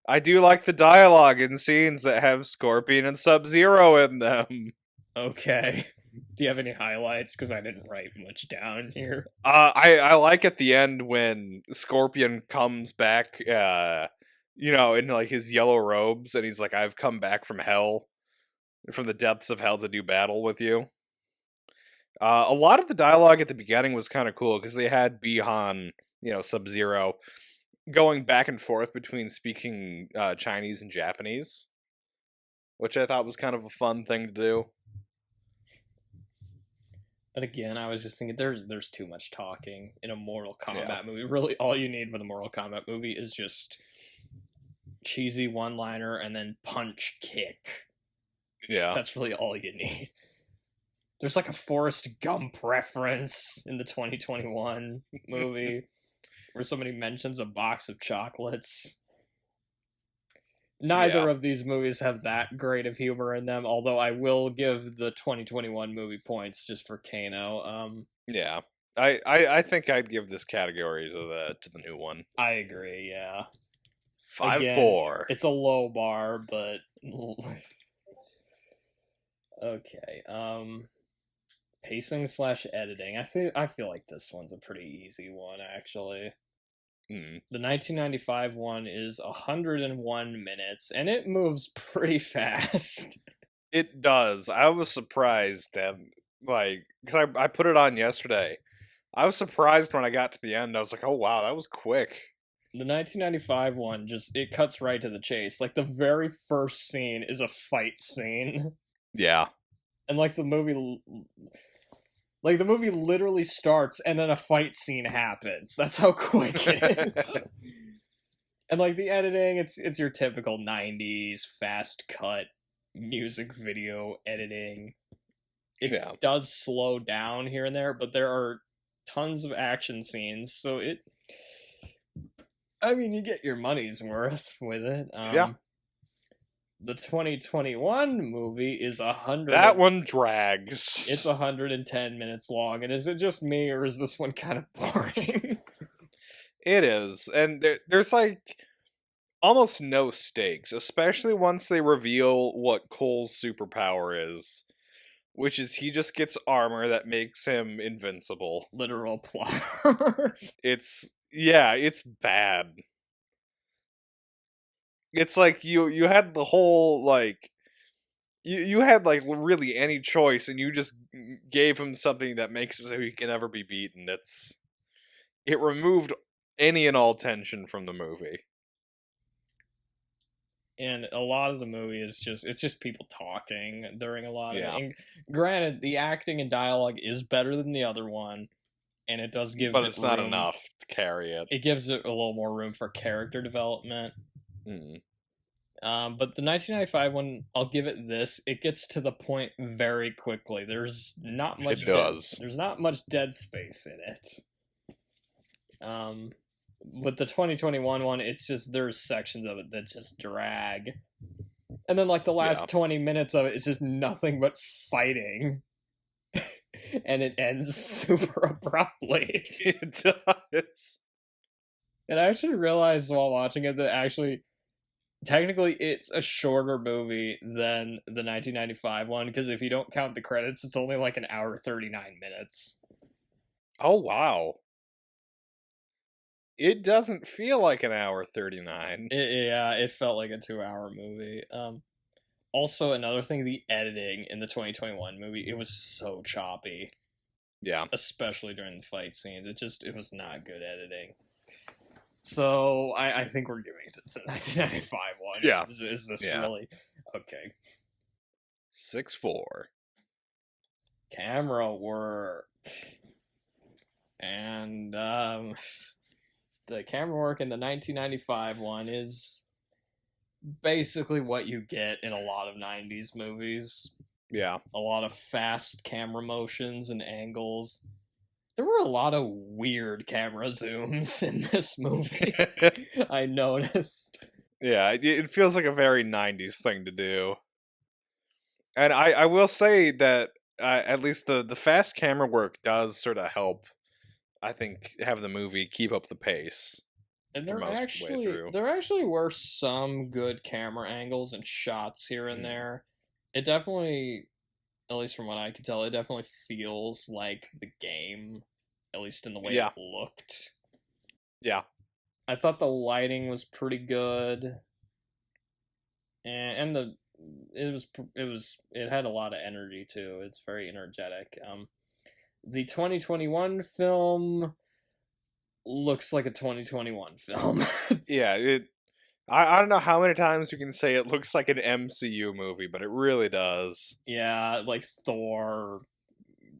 I do like the dialogue in scenes that have Scorpion and Sub-Zero in them. Okay. Do you have any highlights? Because I didn't write much down here. I like at the end when Scorpion comes back, in like his yellow robes, and he's like, "I've come back from hell, from the depths of hell to do battle with you." A lot of the dialogue at the beginning was kind of cool because they had Bihan, Sub-Zero, going back and forth between speaking Chinese and Japanese, which I thought was kind of a fun thing to do. But again, I was just thinking there's too much talking in a Mortal Kombat movie. Really, all you need with a Mortal Kombat movie is just cheesy one-liner and then punch kick. Yeah. That's really all you need. There's like a Forrest Gump reference in the 2021 movie where somebody mentions a box of chocolates. Neither of these movies have that great of humor in them, although I will give the 2021 movie points just for Kano. Yeah. I think I'd give this category to the new one. I agree, yeah. 5-4. It's a low bar, but okay. Pacing / editing. I feel like this one's a pretty easy one, actually. The 1995 one is 101 minutes, and it moves pretty fast. It does. I was surprised that, because I put it on yesterday. I was surprised when I got to the end. I was like, oh wow, that was quick. The 1995 one, it cuts right to the chase. Like, the very first scene is a fight scene. Yeah. And, the movie literally starts and then a fight scene happens. That's how quick it is. And the editing, it's your typical 90s fast cut music video editing. It does slow down here and there, but there are tons of action scenes, so you get your money's worth with it. The 2021 movie is 100. That one drags. It's 110 minutes long, and is it just me, or is this one kind of boring? It is, and there's almost no stakes, especially once they reveal what Cole's superpower is, which is he just gets armor that makes him invincible. Literal plot armor. It's bad. It's like you had the whole you had really any choice, and you just gave him something that makes it so he can never be beaten. It removed any and all tension from the movie. And a lot of the movie is just people talking during a lot of it. And granted, the acting and dialogue is better than the other one, and it does give, but it's not enough to carry it. It gives it a little more room for character development. But the 1995 one, I'll give it this: it gets to the point very quickly. There's not much. There's not much dead space in it. With the 2021 one, it's just there's sections of it that just drag, and then the last 20 minutes of it is just nothing but fighting, and it ends super abruptly. It does. And I actually realized while watching it that technically it's a shorter movie than the 1995 one, because if you don't count the credits, it's only an hour 39 minutes. Oh wow. It doesn't feel like an hour 39. It felt like a 2-hour movie. Also, another thing, the editing in the 2021 movie, it was so choppy. Yeah. especially during the fight scenes. It was not good editing. So I think we're giving it to the 1995 one. Yeah. Is this Yeah. really okay? 6-4. Camera work. And the camera work in the 1995 one is basically what you get in a lot of 90s movies. Yeah. A lot of fast camera motions and angles. There were a lot of weird camera zooms in this movie. I noticed. Yeah, it feels like a very 90s thing to do. And I will say that at least the fast camera work does sort of help, I think, have the movie keep up the pace. And for most of the way through. there actually were some good camera angles and shots here and there. It definitely, at least from what I could tell, it definitely feels like the game, at least in the way it looked. Yeah. I thought the lighting was pretty good, and it had a lot of energy too. It's very energetic. The 2021 film looks like a 2021 film. Yeah, I don't know how many times you can say it looks like an MCU movie, but it really does. Yeah, like Thor.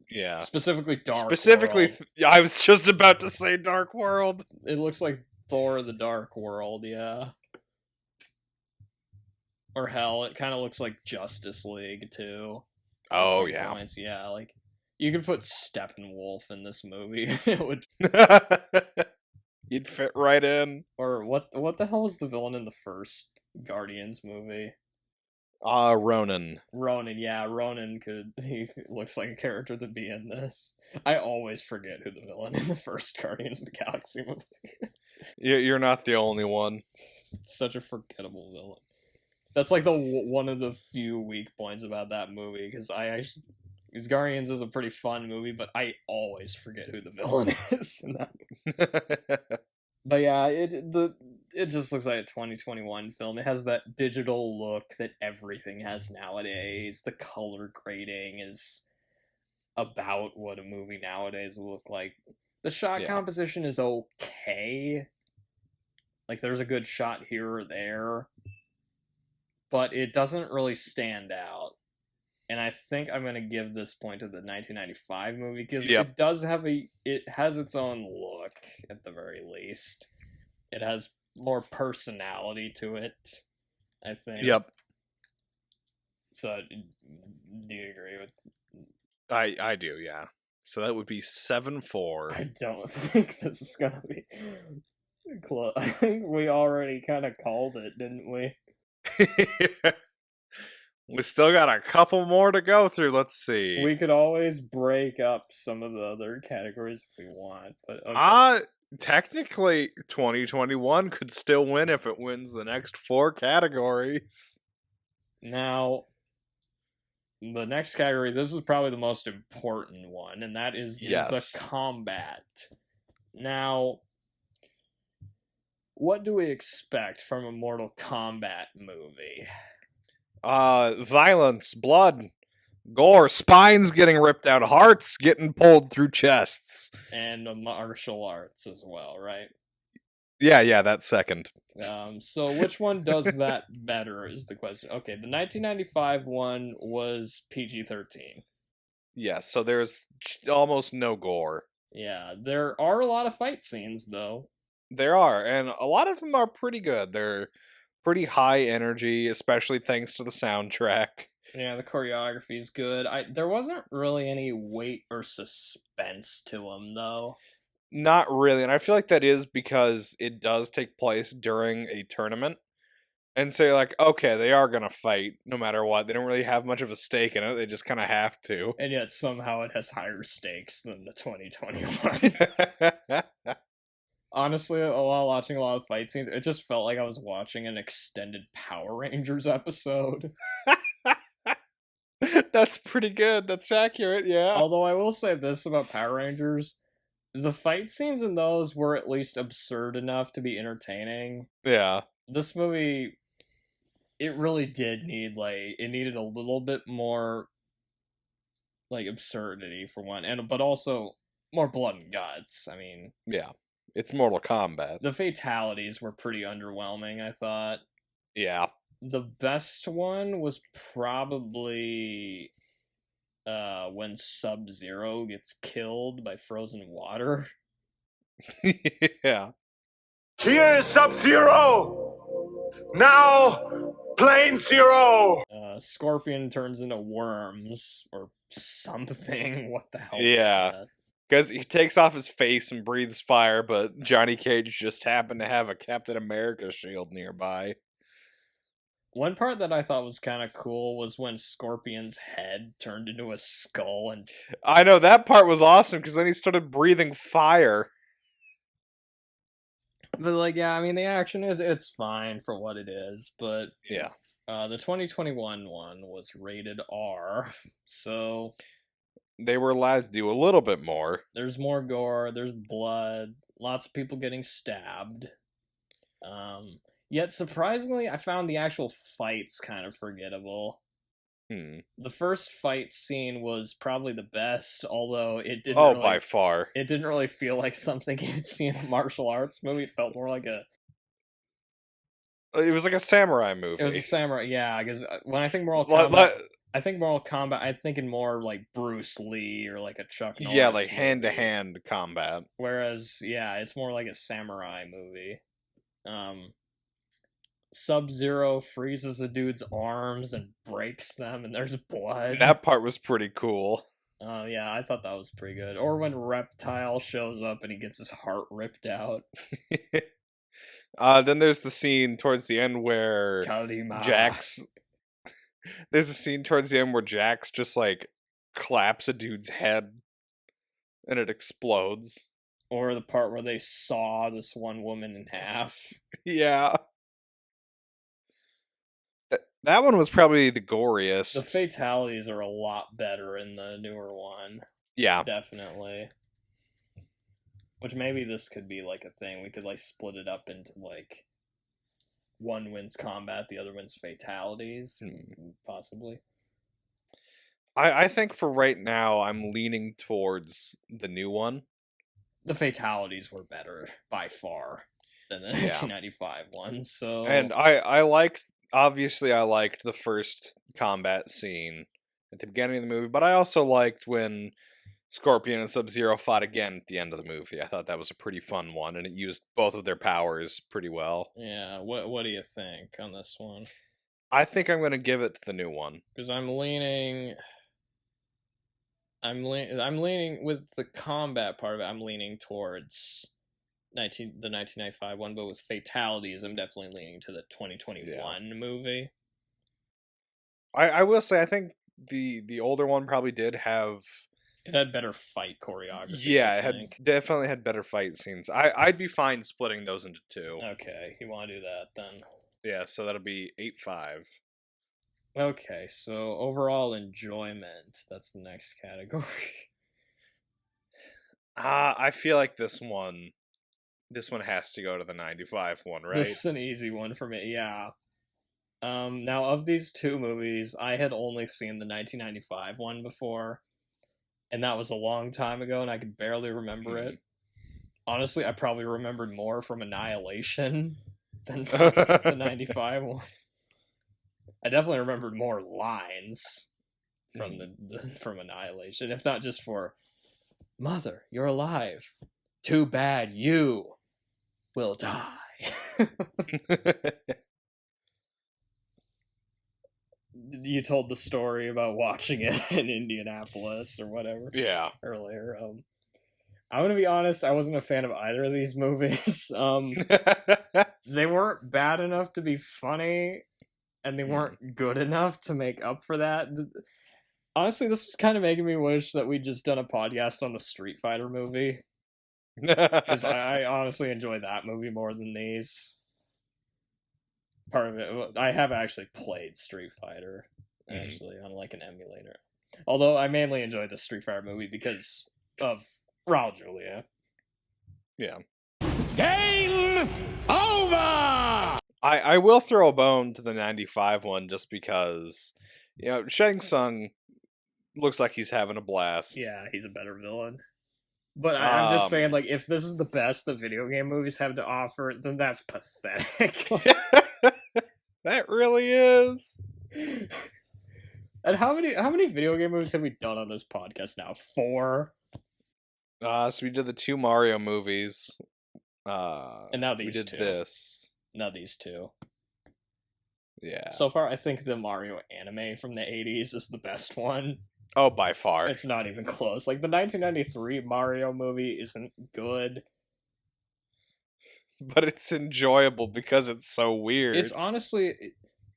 Yeah. Specifically Dark Specifically, World. I was just about to say Dark World. It looks like Thor the Dark World, yeah. Or hell, it kind of looks like Justice League, too. Oh, yeah. Points. Yeah, like, you could put Steppenwolf in this movie. It would... You'd fit right in. Or what the hell was the villain in the first Guardians movie? Ronan. Ronan, yeah, he looks like a character to be in this. I always forget who the villain in the first Guardians of the Galaxy movie is. You're not the only one. It's such a forgettable villain. That's like one of the few weak points about that movie, because because Guardians is a pretty fun movie, but I always forget who the villain is in that movie. But yeah, it just looks like a 2021 film. It has that digital look that everything has nowadays. The color grading is about what a movie nowadays will look like. The shot composition is okay. Like, there's a good shot here or there, but it doesn't really stand out. And I think I'm going to give this point to the 1995 movie, because it does have it has its own look, at the very least. It has more personality to it, I think. Yep. So, do you agree with... I do, yeah. So that would be 7-4. I don't think this is going to be close. I think we already kind of called it, didn't we? We still got a couple more to go through. Let's see. We could always break up some of the other categories if we want, but okay. Technically, 2021 could still win if it wins the next 4 categories. Now, the next category, this is probably the most important one, and that is the combat. Now, what do we expect from a Mortal Kombat movie? Violence, blood, gore, spines getting ripped out, hearts getting pulled through chests. And martial arts as well, right? Yeah, that's second. So which one does that better is the question. Okay, the 1995 one was PG-13. Yeah, so there's almost no gore. Yeah, there are a lot of fight scenes, though. There are, and a lot of them are pretty good. They're pretty high energy, especially thanks to the soundtrack. Yeah, the choreography is good. There wasn't really any weight or suspense to them, though. Not really, and I feel like that is because it does take place during a tournament. And so you're like, okay, they are going to fight no matter what. They don't really have much of a stake in it. They just kind of have to. And yet somehow it has higher stakes than the 2021. Honestly, while watching a lot of fight scenes, it just felt like I was watching an extended Power Rangers episode. That's pretty good. That's accurate, yeah. Although I will say this about Power Rangers, the fight scenes in those were at least absurd enough to be entertaining. Yeah. This movie, it really did need, it needed a little bit more like absurdity for one, but also more blood and guts. I mean, Yeah. It's Mortal Kombat. the fatalities were pretty underwhelming, I thought. Yeah. The best one was probably when Sub-Zero gets killed by frozen water. Yeah. Here's Sub-Zero! Now, Plane Zero! Scorpion turns into worms or something. What the hell Yeah. is that? Because he takes off his face and breathes fire, but Johnny Cage just happened to have a Captain America shield nearby. One part that I thought was kind of cool was when Scorpion's head turned into a skull, and I know, that part was awesome, because then he started breathing fire. but like, yeah, I mean, the action it's fine for what it is, but Yeah. the 2021 one was rated R, so They were allowed to do a little bit more. there's more gore, there's blood, lots of people getting stabbed. Yet surprisingly, I found the actual fights kind of forgettable. The first fight scene was probably the best, although it didn't. Oh, really, by far. It didn't really feel like something you'd see in a martial arts movie. It felt more like a. It was like a samurai movie. It was a samurai, yeah. Because when I think Mortal Like- Kombat, like- I think Mortal Kombat. I'm thinking more like Bruce Lee or like a Chuck Norris. yeah, like movie. hand-to-hand combat. Whereas, yeah, it's more like a samurai movie. Sub-Zero freezes a dude's arms and breaks them, and there's blood. That part was pretty cool. Yeah, I thought that was pretty good. Or when Reptile shows up and he gets his heart ripped out. Then there's the scene towards the end where Kalima. Jax... There's a scene towards the end where Jax just, like, claps a dude's head and it explodes. Or the part where they saw this one woman in half. Yeah. That one was probably the goriest. The fatalities are a lot better in the newer one. Yeah. Definitely. Which maybe this could be like a thing. We could like split it up into like one wins combat, the other wins fatalities, possibly. I think for right now, I'm leaning towards the new one. The fatalities were better by far than the 1995 one. So, And I liked, obviously, I liked the first combat scene at the beginning of the movie, but I also liked when Scorpion and Sub-Zero fought again at the end of the movie. I thought that was a pretty fun one, and it used both of their powers pretty well. yeah, what do you think on this one? I think I'm going to give it to the new one. Because I'm leaning with the combat part of it. I'm leaning towards the 1995 one, but with fatalities, I'm definitely leaning to the 2021 movie. I will say, I think the older one probably did have... It had better fight choreography. Yeah, I it think. definitely had better fight scenes. I'd be fine splitting those into two. Okay, you want to do that then? Yeah, so that'll be 8-5. Okay, so overall enjoyment. That's the next category. I feel like this one has to go to the 95 one, right? This is an easy one for me. Yeah. Now of these two movies, I had only seen the 1995 one before, and that was a long time ago, and I could barely remember it. Honestly, I probably remembered more from Annihilation than from the 95 one. I definitely remembered more lines from from Annihilation, if not just for Mother, you're alive. Too bad you will die. You told the story about watching it in Indianapolis or whatever. Yeah. Earlier. I'm gonna be honest, I wasn't a fan of either of these movies. They weren't bad enough to be funny, and they weren't good enough to make up for that. Honestly, this was kind of making me wish that we'd just done a podcast on the Street Fighter movie. Because I honestly enjoy that movie more than these. Part of it, I have actually played Street Fighter, actually, on like an emulator. Although I mainly enjoyed the Street Fighter movie because of Raul Julia. Yeah. Game over! I will throw a bone to the 95 one just because, Shang Tsung looks like he's having a blast. Yeah, he's a better villain. But I'm just saying, Um, like, if this is the best the video game movies have to offer, then that's pathetic. That really is. And how many video game movies have we done on this podcast now? 4? So we did the 2 Mario movies. And now we these did 2. this. Now these 2. Yeah. So far, I think the Mario anime from the 80s is the best one. Oh, by far. It's not even close. Like, the 1993 Mario movie isn't good. But it's enjoyable because it's so weird. It's honestly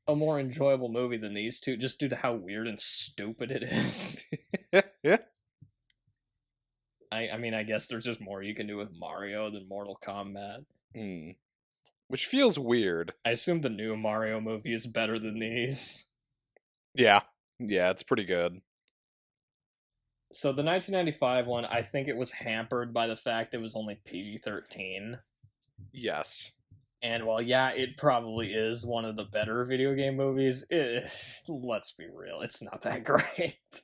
a more enjoyable movie than these 2, just due to how weird and stupid it is. Yeah. I mean, I guess there's just more you can do with Mario than Mortal Kombat. Which feels weird. I assume the new Mario movie is better than these. Yeah. Yeah, it's pretty good. So the 1995 one, I think it was hampered by the fact it was only PG-13. Yes. And while, yeah, it probably is one of the better video game movies, let's be real, it's not that great.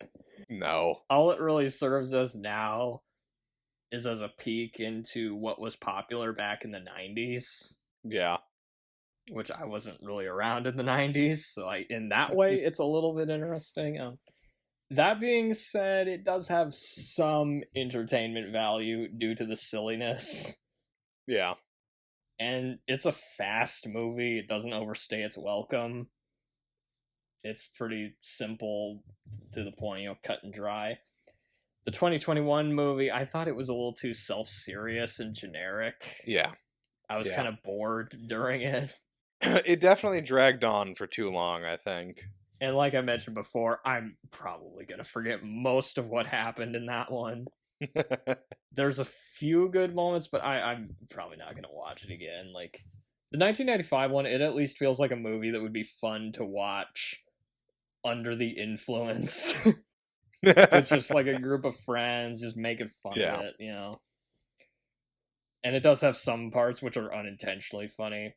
No. All it really serves us now is as a peek into what was popular back in the 90s. Yeah. Which I wasn't really around in the 90s, so in that way, it's a little bit interesting. That being said, it does have some entertainment value due to the silliness. Yeah. And it's a fast movie. It doesn't overstay its welcome. It's pretty simple, to the point, cut and dry. The 2021 movie, I thought it was a little too self-serious and generic. Yeah. I was kind of bored during it. It definitely dragged on for too long, I think. And like I mentioned before, I'm probably going to forget most of what happened in that one. There's a few good moments, but I'm probably not going to watch it again. Like, the 1995 one, it at least feels like a movie that would be fun to watch under the influence. It's just like a group of friends just making fun of it, And it does have some parts which are unintentionally funny.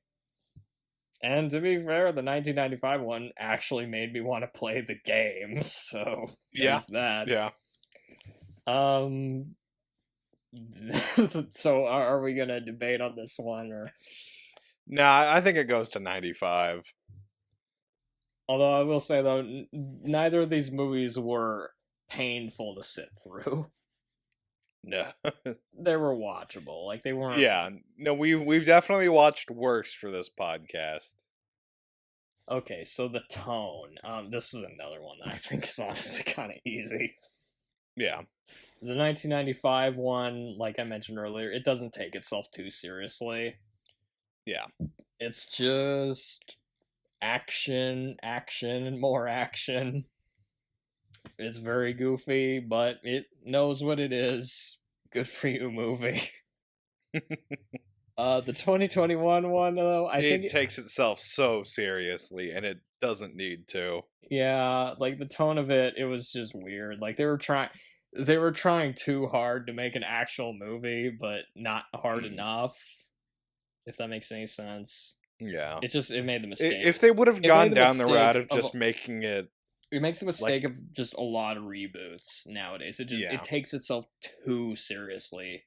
And to be fair, the 1995 one actually made me want to play the game, so there's that. Yeah. So are we gonna debate on this one, or? Nah, I think it goes to 95. Although I will say though, neither of these movies were painful to sit through. No. They were watchable. Like, they weren't. Yeah. No, we've definitely watched worse for this podcast. Okay, so the tone. This is another one that I think is honestly kind of easy. Yeah. The 1995 one, like I mentioned earlier, it doesn't take itself too seriously. Yeah. It's just action, and more action. It's very goofy, but it knows what it is. Good for you, movie. The 2021 one, though, I think it takes itself so seriously, and it doesn't need to. Yeah, like, the tone of it was just weird. Like, they were trying too hard to make an actual movie, but not hard enough. If that makes any sense. Yeah. It made the mistake. If they would have gone down the route of just making it... It makes a mistake of just a lot of reboots nowadays. It takes itself too seriously.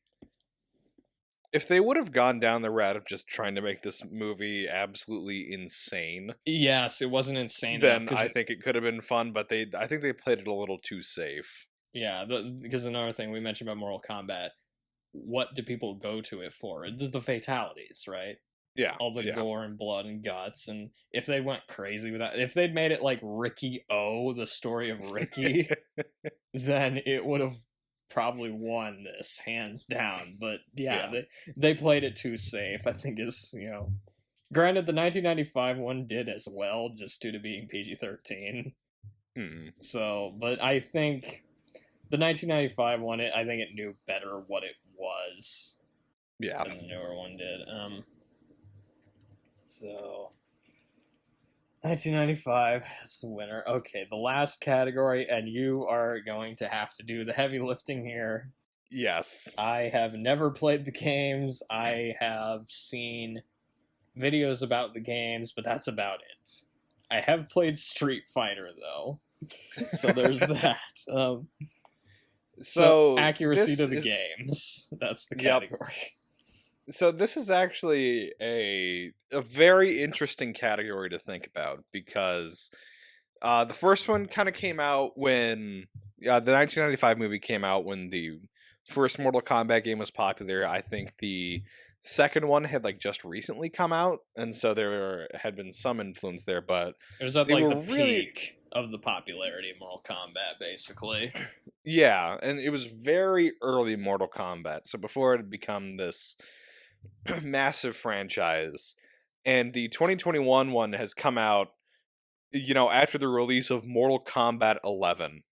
If they would have gone down the route of just trying to make this movie absolutely insane... Yes, it wasn't insane then enough, I think it could have been fun, but I think they played it a little too safe. Yeah, because another thing we mentioned about Mortal Kombat, what do people go to it for? It's the fatalities, right? Yeah. All the gore and blood and guts, and if they went crazy with that, if they'd made it like Ricky O, the story of Ricky, then it would have probably won this, hands down. But they played it too safe, I think is, Granted, the 1995 one did as well, just due to being PG-13. So, but I think the 1995 one, I think it knew better what it was. Yeah. Than the newer one did. So, 1995 is the winner. Okay, the last category, and you are going to have to do the heavy lifting here. Yes. I have never played the games. I have seen videos about the games, but that's about it. I have played Street Fighter, though. So there's that. So accuracy this to the is- games. That's the Yep. category. So this is actually a very interesting category to think about because the first one kind of came out when the 1995 movie came out when the first Mortal Kombat game was popular. I think the second one had like just recently come out, and so had been some influence there, but It was at they like were the really peak of the popularity of Mortal Kombat, basically. yeah, and it was very early Mortal Kombat, so before it had become this massive franchise. And the 2021 one has come out, after the release of Mortal Kombat 11.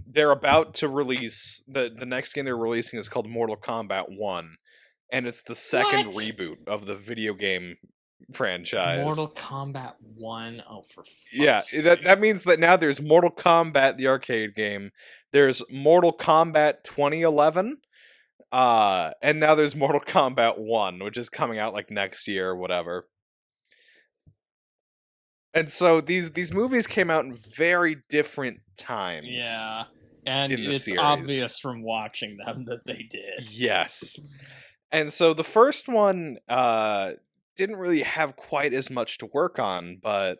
They're about to release the next game they're releasing is called Mortal Kombat 1, and it's the second What? reboot of the video game franchise. Mortal Kombat 1? Oh, for fuck's Yeah, sake. that means that now there's Mortal Kombat the arcade game. There's Mortal Kombat 2011. And now there's Mortal Kombat 1, which is coming out like next year or whatever. And so these movies came out in very different times. Yeah. And in the it's series. obvious from watching them that they did. Yes. And so the first one didn't really have quite as much to work on, but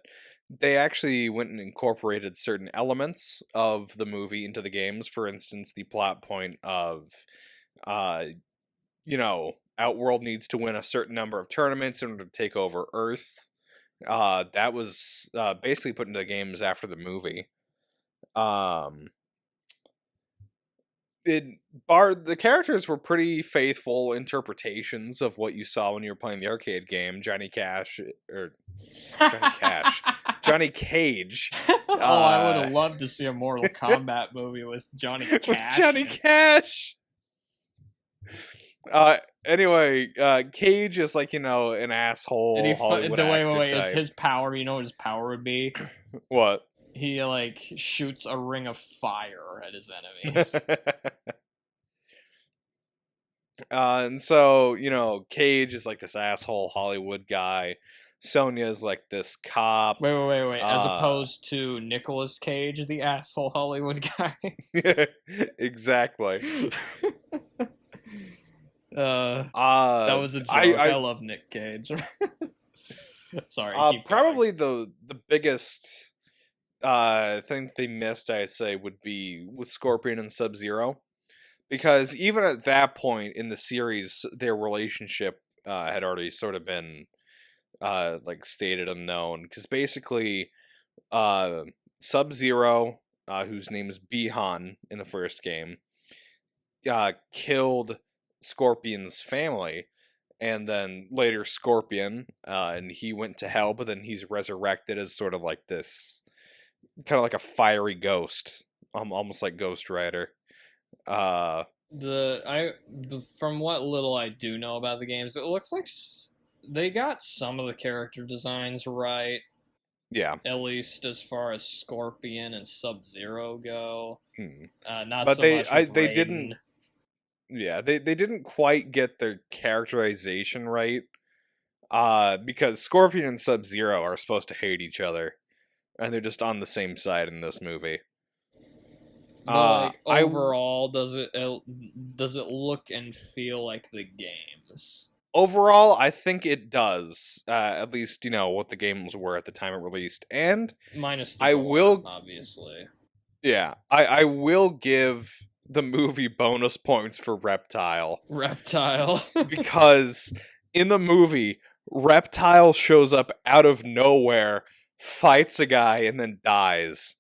they actually went and incorporated certain elements of the movie into the games. For instance, the plot point of Outworld needs to win a certain number of tournaments in order to take over Earth. That was basically put into the games after the movie. The characters were pretty faithful interpretations of what you saw when you were playing the arcade game. Johnny Cage. Oh, I would have loved to see a Mortal Kombat movie with Johnny Cash. With Johnny Cash. Anyway, Cage is like, an asshole And Hollywood wait, actor is type. his power, you know what his power would be? What? He, like, shoots a ring of fire at his enemies. And so, Cage is like this asshole Hollywood guy. Sonya's like this cop. Wait. As opposed to Nicolas Cage, the asshole Hollywood guy. Exactly. That was a joke. I love Nick Cage. Sorry. Keep probably the biggest thing they missed, I'd say, would be with Scorpion and Sub-Zero, because even at that point in the series, their relationship had already sort of been like stated and known. Because basically, Sub-Zero, whose name is Bihan in the first game, killed Scorpion's family, and then later Scorpion, and he went to hell, but then he's resurrected as sort of like this, kind of like a fiery ghost, almost like Ghost Rider. from what little I do know about the games, it looks like they got some of the character designs right. Yeah. At least as far as Scorpion and Sub-Zero go. Not But so they much with they Raiden. didn't. Yeah, they didn't quite get their characterization right. Because Scorpion and Sub-Zero are supposed to hate each other, and they're just on the same side in this movie. But overall, does it look and feel like the games? Overall, I think it does. At least what the games were at the time it released, and minus the gore, obviously. Yeah, I will give the movie bonus points for Reptile. Because in the movie, Reptile shows up out of nowhere, fights a guy, and then dies.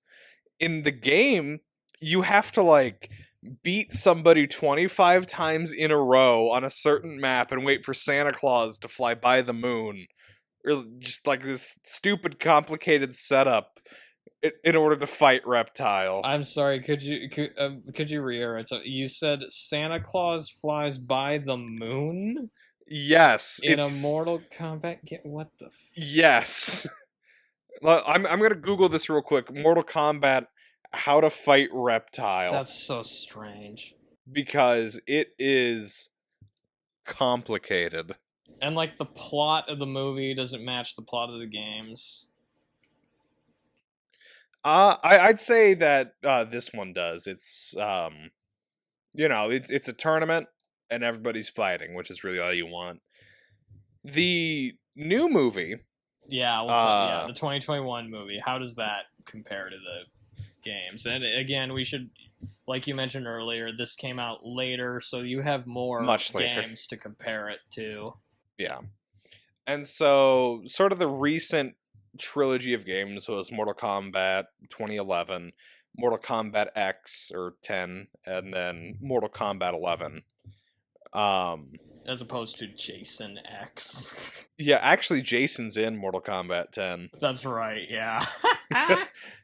In the game, you have to beat somebody 25 times in a row on a certain map and wait for Santa Claus to fly by the moon. Or just like this stupid, complicated setup in order to fight Reptile. I'm sorry, could you reiterate? So you said Santa Claus flies by the moon? Yes. In a Mortal Kombat game? What the Yes. I'm gonna Google this real quick. Mortal Kombat, how to fight Reptile. That's so strange. Because it is complicated. And the plot of the movie doesn't match the plot of the games. I'd say that this one does. It's it's a tournament and everybody's fighting, which is really all you want. The new movie, Yeah, uh, the 2021 movie. How does that compare to the games? And again, we should, like you mentioned earlier, this came out later, so you have more much later. games to compare it to. Yeah. And so, sort of the recent trilogy of games was Mortal Kombat 2011, Mortal Kombat X or 10, and then Mortal Kombat 11. As opposed to Jason X. Yeah, actually, Jason's in Mortal Kombat 10. That's right, yeah.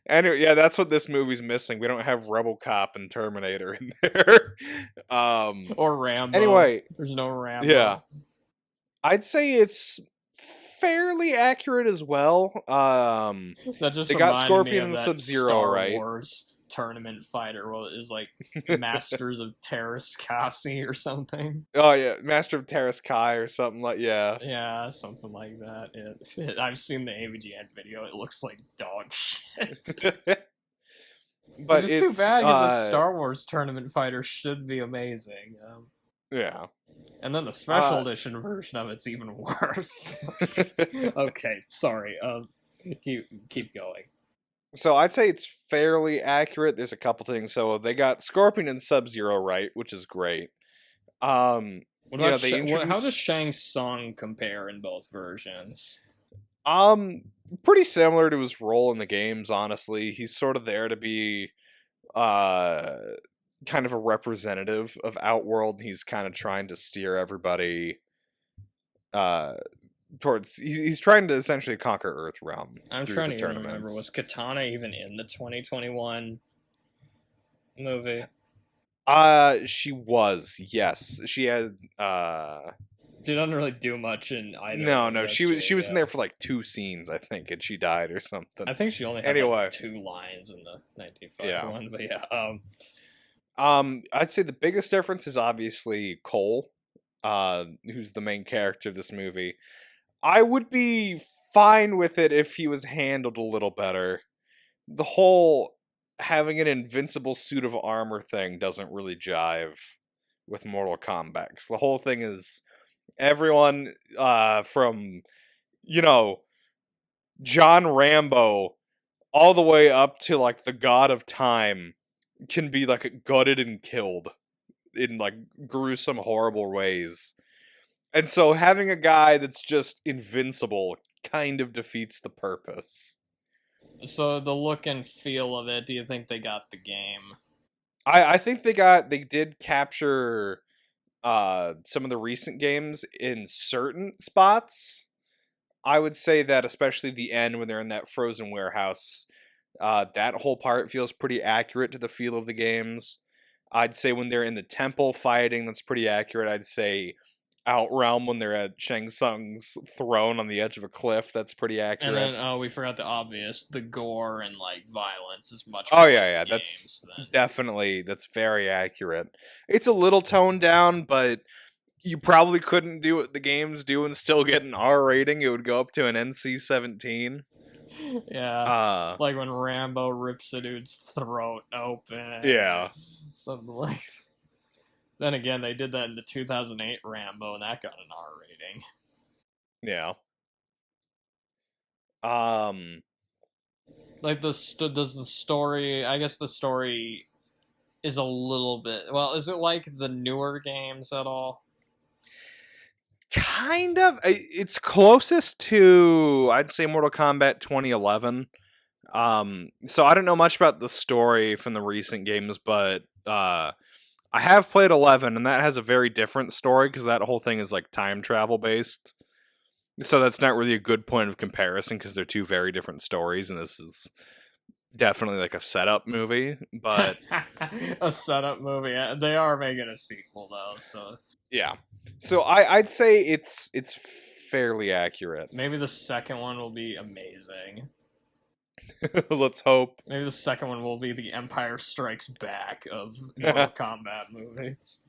Anyway, yeah, that's what this movie's missing. We don't have Rebel Cop and Terminator in there. Or Rambo. Anyway, there's no Rambo. yeah, I'd say it's fairly accurate as well. That just they got reminded Scorpion me of and that Sub-Zero, Star right? Wars tournament fighter. Well, it is like Masters of Terraskasi or something. Oh yeah, Master of Terras Kai or something like Yeah, something like that. I've seen the AVGN video. It looks like dog shit. But Which is it's too bad because a Star Wars tournament fighter should be amazing. Yeah. And then the special edition version of it's even worse. Okay, sorry. Keep going. So I'd say it's fairly accurate. There's a couple things. So they got Scorpion and Sub-Zero right, which is great. What about how does introduced- Shang Tsung compare in both versions? Pretty similar to his role in the games, honestly. He's sort of there to be kind of a representative of Outworld. He's kind of trying to steer everybody towards he's trying to essentially conquer Earthrealm. I'm trying to even remember, was Katana even in the 2021 movie? She was, yes. She had She doesn't really do much in either. No, she was in there for like 2 scenes, I think, and she died or something. I think she only had like 2 lines in the 1951 one, but yeah. I'd say the biggest difference is obviously Cole, who's the main character of this movie. I would be fine with it if he was handled a little better. The whole having an invincible suit of armor thing doesn't really jive with Mortal Kombat. 'Cause the whole thing is everyone from, John Rambo all the way up to like the God of Time can be like gutted and killed in like gruesome, horrible ways. And so having a guy that's just invincible kind of defeats the purpose. So the look and feel of it, do you think they got the game? I think they did capture some of the recent games in certain spots. I would say that especially the end when they're in that frozen warehouse, that whole part feels pretty accurate to the feel of the games. I'd say when they're in the temple fighting, that's pretty accurate. I'd say Outrealm when they're at Shang Tsung's throne on the edge of a cliff, that's pretty accurate. And then, we forgot the obvious, the gore and like violence is much. Oh yeah, that's that's very accurate. It's a little toned down, but you probably couldn't do what the games do and still get an R rating. It would go up to an NC-17. Yeah, like when Rambo rips a dude's throat open. Yeah, something like. Then again, they did that in the 2008 Rambo, and that got an R rating. Yeah. Like does the story? I guess the story is a little bit. Well, is it like the newer games at all? Kind of. It's closest to, I'd say, Mortal Kombat 2011. So I don't know much about the story from the recent games, but I have played 11, and that has a very different story because that whole thing is like time travel based. So that's not really a good point of comparison because they're two very different stories, and this is definitely like a setup movie. But a setup movie. They are making a sequel though, so yeah. So I'd say it's fairly accurate. Maybe the second one will be amazing. Let's hope. Maybe the second one will be the Empire Strikes Back of Mortal Kombat movies.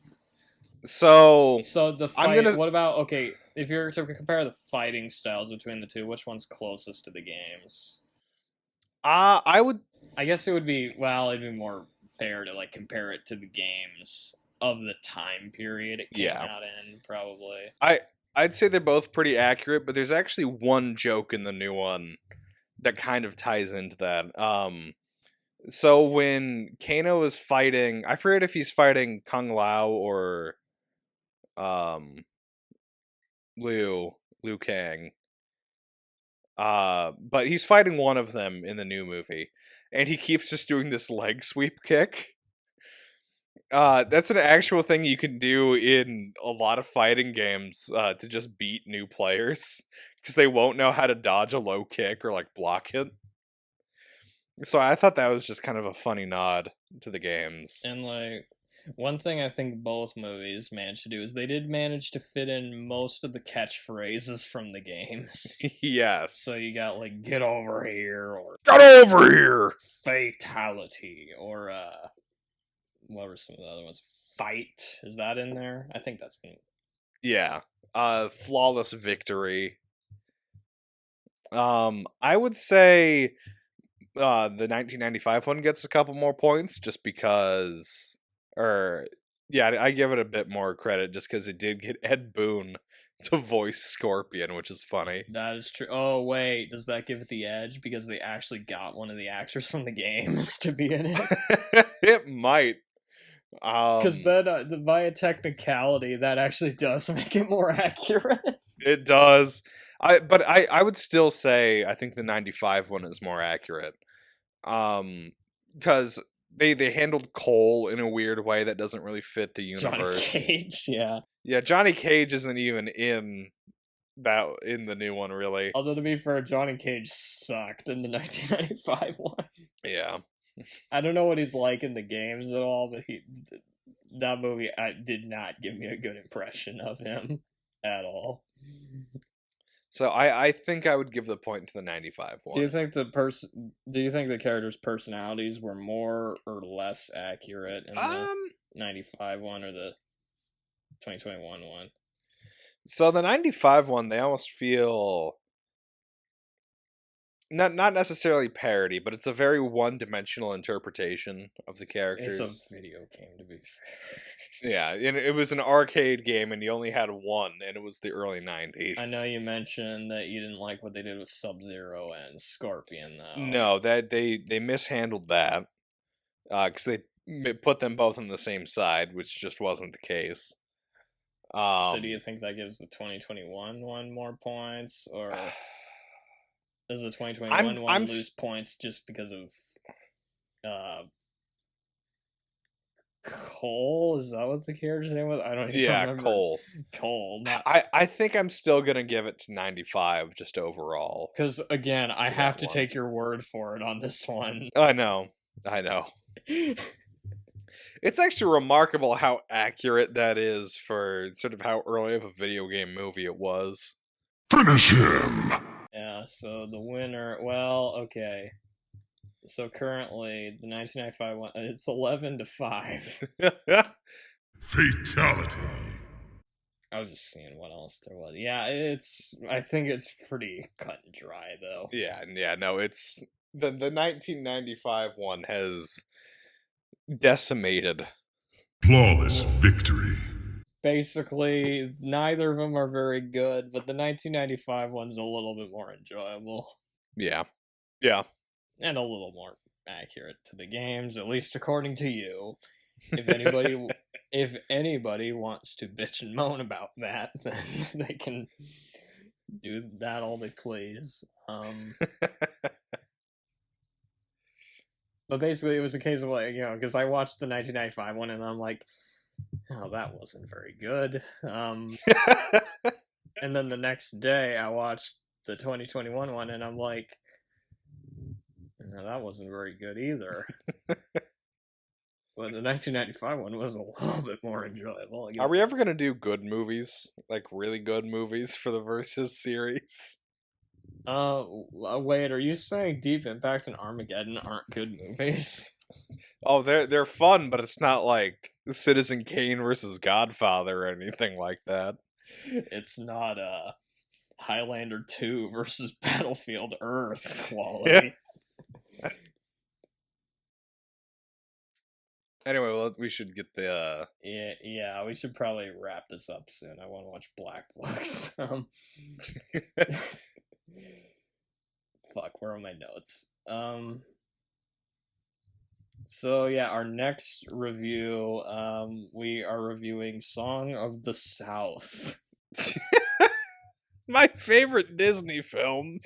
So the fight. What about if you're to compare the fighting styles between the two, which one's closest to the games? I would I guess it would be, well, it'd be more fair to like compare it to the games of the time period it came out in, probably. I'd say they're both pretty accurate, but there's actually one joke in the new one that kind of ties into that. So when Kano is fighting, I forget if he's fighting Kung Lao or Liu Kang. But he's fighting one of them in the new movie, and he keeps just doing this leg sweep kick. That's an actual thing you can do in a lot of fighting games to just beat new players, because they won't know how to dodge a low kick or like block it. So I thought that was just kind of a funny nod to the games. And like, one thing I think both movies managed to do is they did manage to fit in most of the catchphrases from the games. Yes. So you got like "get over here" or "get over here," "fatality," or what were some of the other ones? "Fight." Is that in there? I think that's in. Yeah. "Flawless victory." I would say the 1995 one gets a couple more points just because, I give it a bit more credit just because it did get Ed Boon to voice Scorpion, which is funny. That is true. Oh wait, does that give it the edge because they actually got one of the actors from the games to be in it? It might. Because then, by a technicality, that actually does make it more accurate. It does. I would still say I think the 95 one is more accurate. Because they handled Cole in a weird way that doesn't really fit the universe. Johnny Cage, yeah. Yeah, Johnny Cage isn't even in the new one, really. Although, to be fair, Johnny Cage sucked in the 1995 one. Yeah. I don't know what he's like in the games at all, but that movie did not give me a good impression of him at all. So I think I would give the point to the 95 one. Do you think the characters' personalities were more or less accurate in the 95 one or the 2021 one? So the 95 one, they almost feel not necessarily parody, but it's a very one-dimensional interpretation of the characters. It's a video game, to be fair. Yeah, and it was an arcade game, and you only had one, and it was the early 90s. I know you mentioned that you didn't like what they did with Sub-Zero and Scorpion, though. No, that they mishandled that, because they put them both on the same side, which just wasn't the case. So do you think that gives the 2021 one more points, or does the 2021 one lose points just because of Cole? Is that what the character's name was? I don't even remember. Cole. Cole. I think I'm still gonna give it to 95 just overall. Because again, I have to take your word for it on this one. I know. It's actually remarkable how accurate that is for sort of how early of a video game movie it was. Finish him! Yeah, so the winner, well, okay. So currently, the 1995 one, it's 11-5. Fatality. I was just seeing what else there was. Yeah, I think it's pretty cut and dry, though. Yeah, no, it's... The 1995 one has decimated. Flawless victory. Basically, neither of them are very good, but the 1995 one's a little bit more enjoyable. Yeah. And a little more accurate to the games, at least according to you. If anybody wants to bitch and moan about that, then they can do that all they please. But basically, it was a case of like, because I watched the 1995 one and I'm like, oh, that wasn't very good. And then the next day I watched the 2021 one and I'm like, no, that wasn't very good either. But the 1995 one was a little bit more enjoyable. Are we ever going to do good movies? Like really good movies for the Versus series? Wait, are you saying Deep Impact and Armageddon aren't good movies? Oh, they're fun, but it's not like Citizen Kane versus Godfather or anything like that. It's not Highlander 2 versus Battlefield Earth quality. Anyway, well, we should get the. Yeah, we should probably wrap this up soon. I want to watch Black Books. Fuck, where are my notes? So yeah, our next review, we are reviewing Song of the South. My favorite Disney film.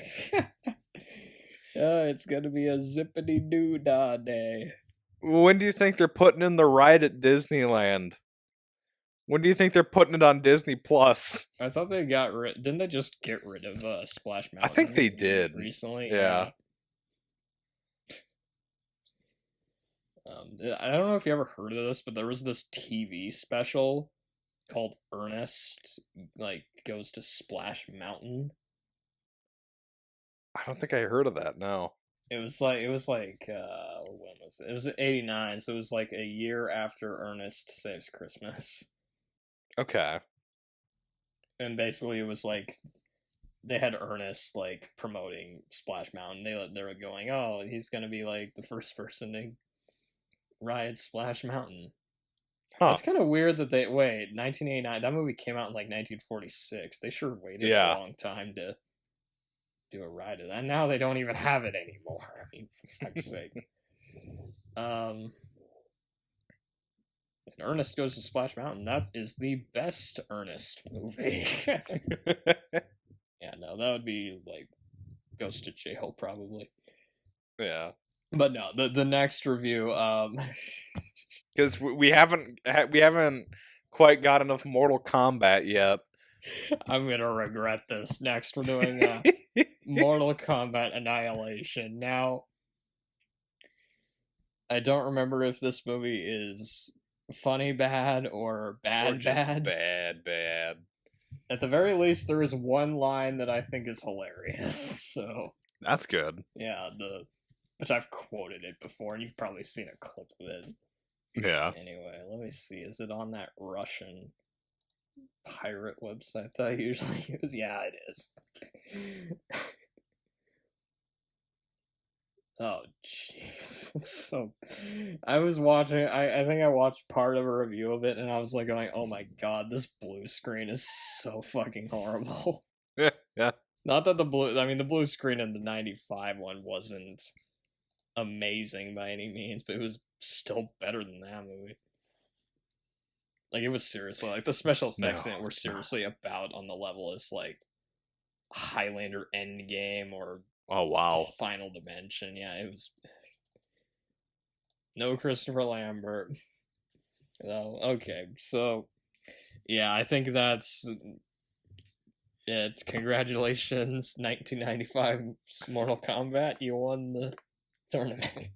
It's gonna be a zippity doo dah day. When do you think they're putting in the ride at Disneyland? When do you think they're putting it on Disney Plus? I thought they got rid. Didn't they just get rid of Splash Mountain? I think they did recently. Yeah. I don't know if you ever heard of this, but there was this TV special called Ernest, like goes to Splash Mountain. I don't think I heard of that. No. It was like when was it? It was '89, so it was like a year after Ernest Saves Christmas. Okay. And basically, it was like they had Ernest like promoting Splash Mountain. They were going, oh, he's gonna be like the first person to ride Splash Mountain. Huh. It's kind of weird that 1989. That movie came out in like 1946. They sure waited a long time to do a ride of that. And now they don't even have it anymore. I mean, for fuck's sake. And Ernest Goes to Splash Mountain. That is the best Ernest movie. Yeah, no, that would be like Goes to Jail probably. Yeah. But no, the next review, because we haven't quite got enough Mortal Kombat yet. I'm gonna regret this. Next, we're doing Mortal Kombat Annihilation. Now, I don't remember if this movie is funny bad or bad bad. Bad. At the very least, there is one line that I think is hilarious. So that's good. Yeah, which I've quoted it before, and you've probably seen a clip of it. Yeah. Anyway, let me see. Is it on that Russian pirate website that I usually use? Yeah, it is. Oh, jeez. So, I was watching, I think I watched part of a review of it, and I was like going, oh my god, this blue screen is so fucking horrible. Yeah. Not that the blue screen in the 95 one wasn't amazing by any means, but it was still better than that movie. Like, it was seriously, like, the special effects in it were seriously about on the level as, like, Highlander Endgame or oh wow, Final Dimension. Yeah, it was no Christopher Lambert. Oh, okay, so yeah, I think that's it. Congratulations, 1995 Mortal Kombat. You won the tournament.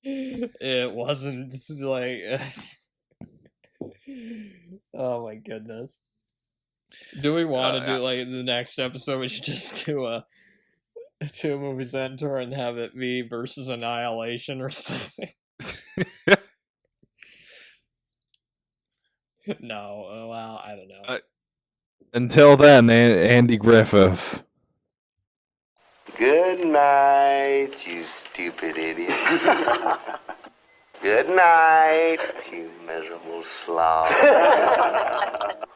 It wasn't like oh my goodness. Do we want to do like the next episode? We should just do a two movies enter and have it be versus Annihilation or something. No, well, I don't know. Until then, Andy Griffith. Good night, you stupid idiot. Good night, you miserable slob.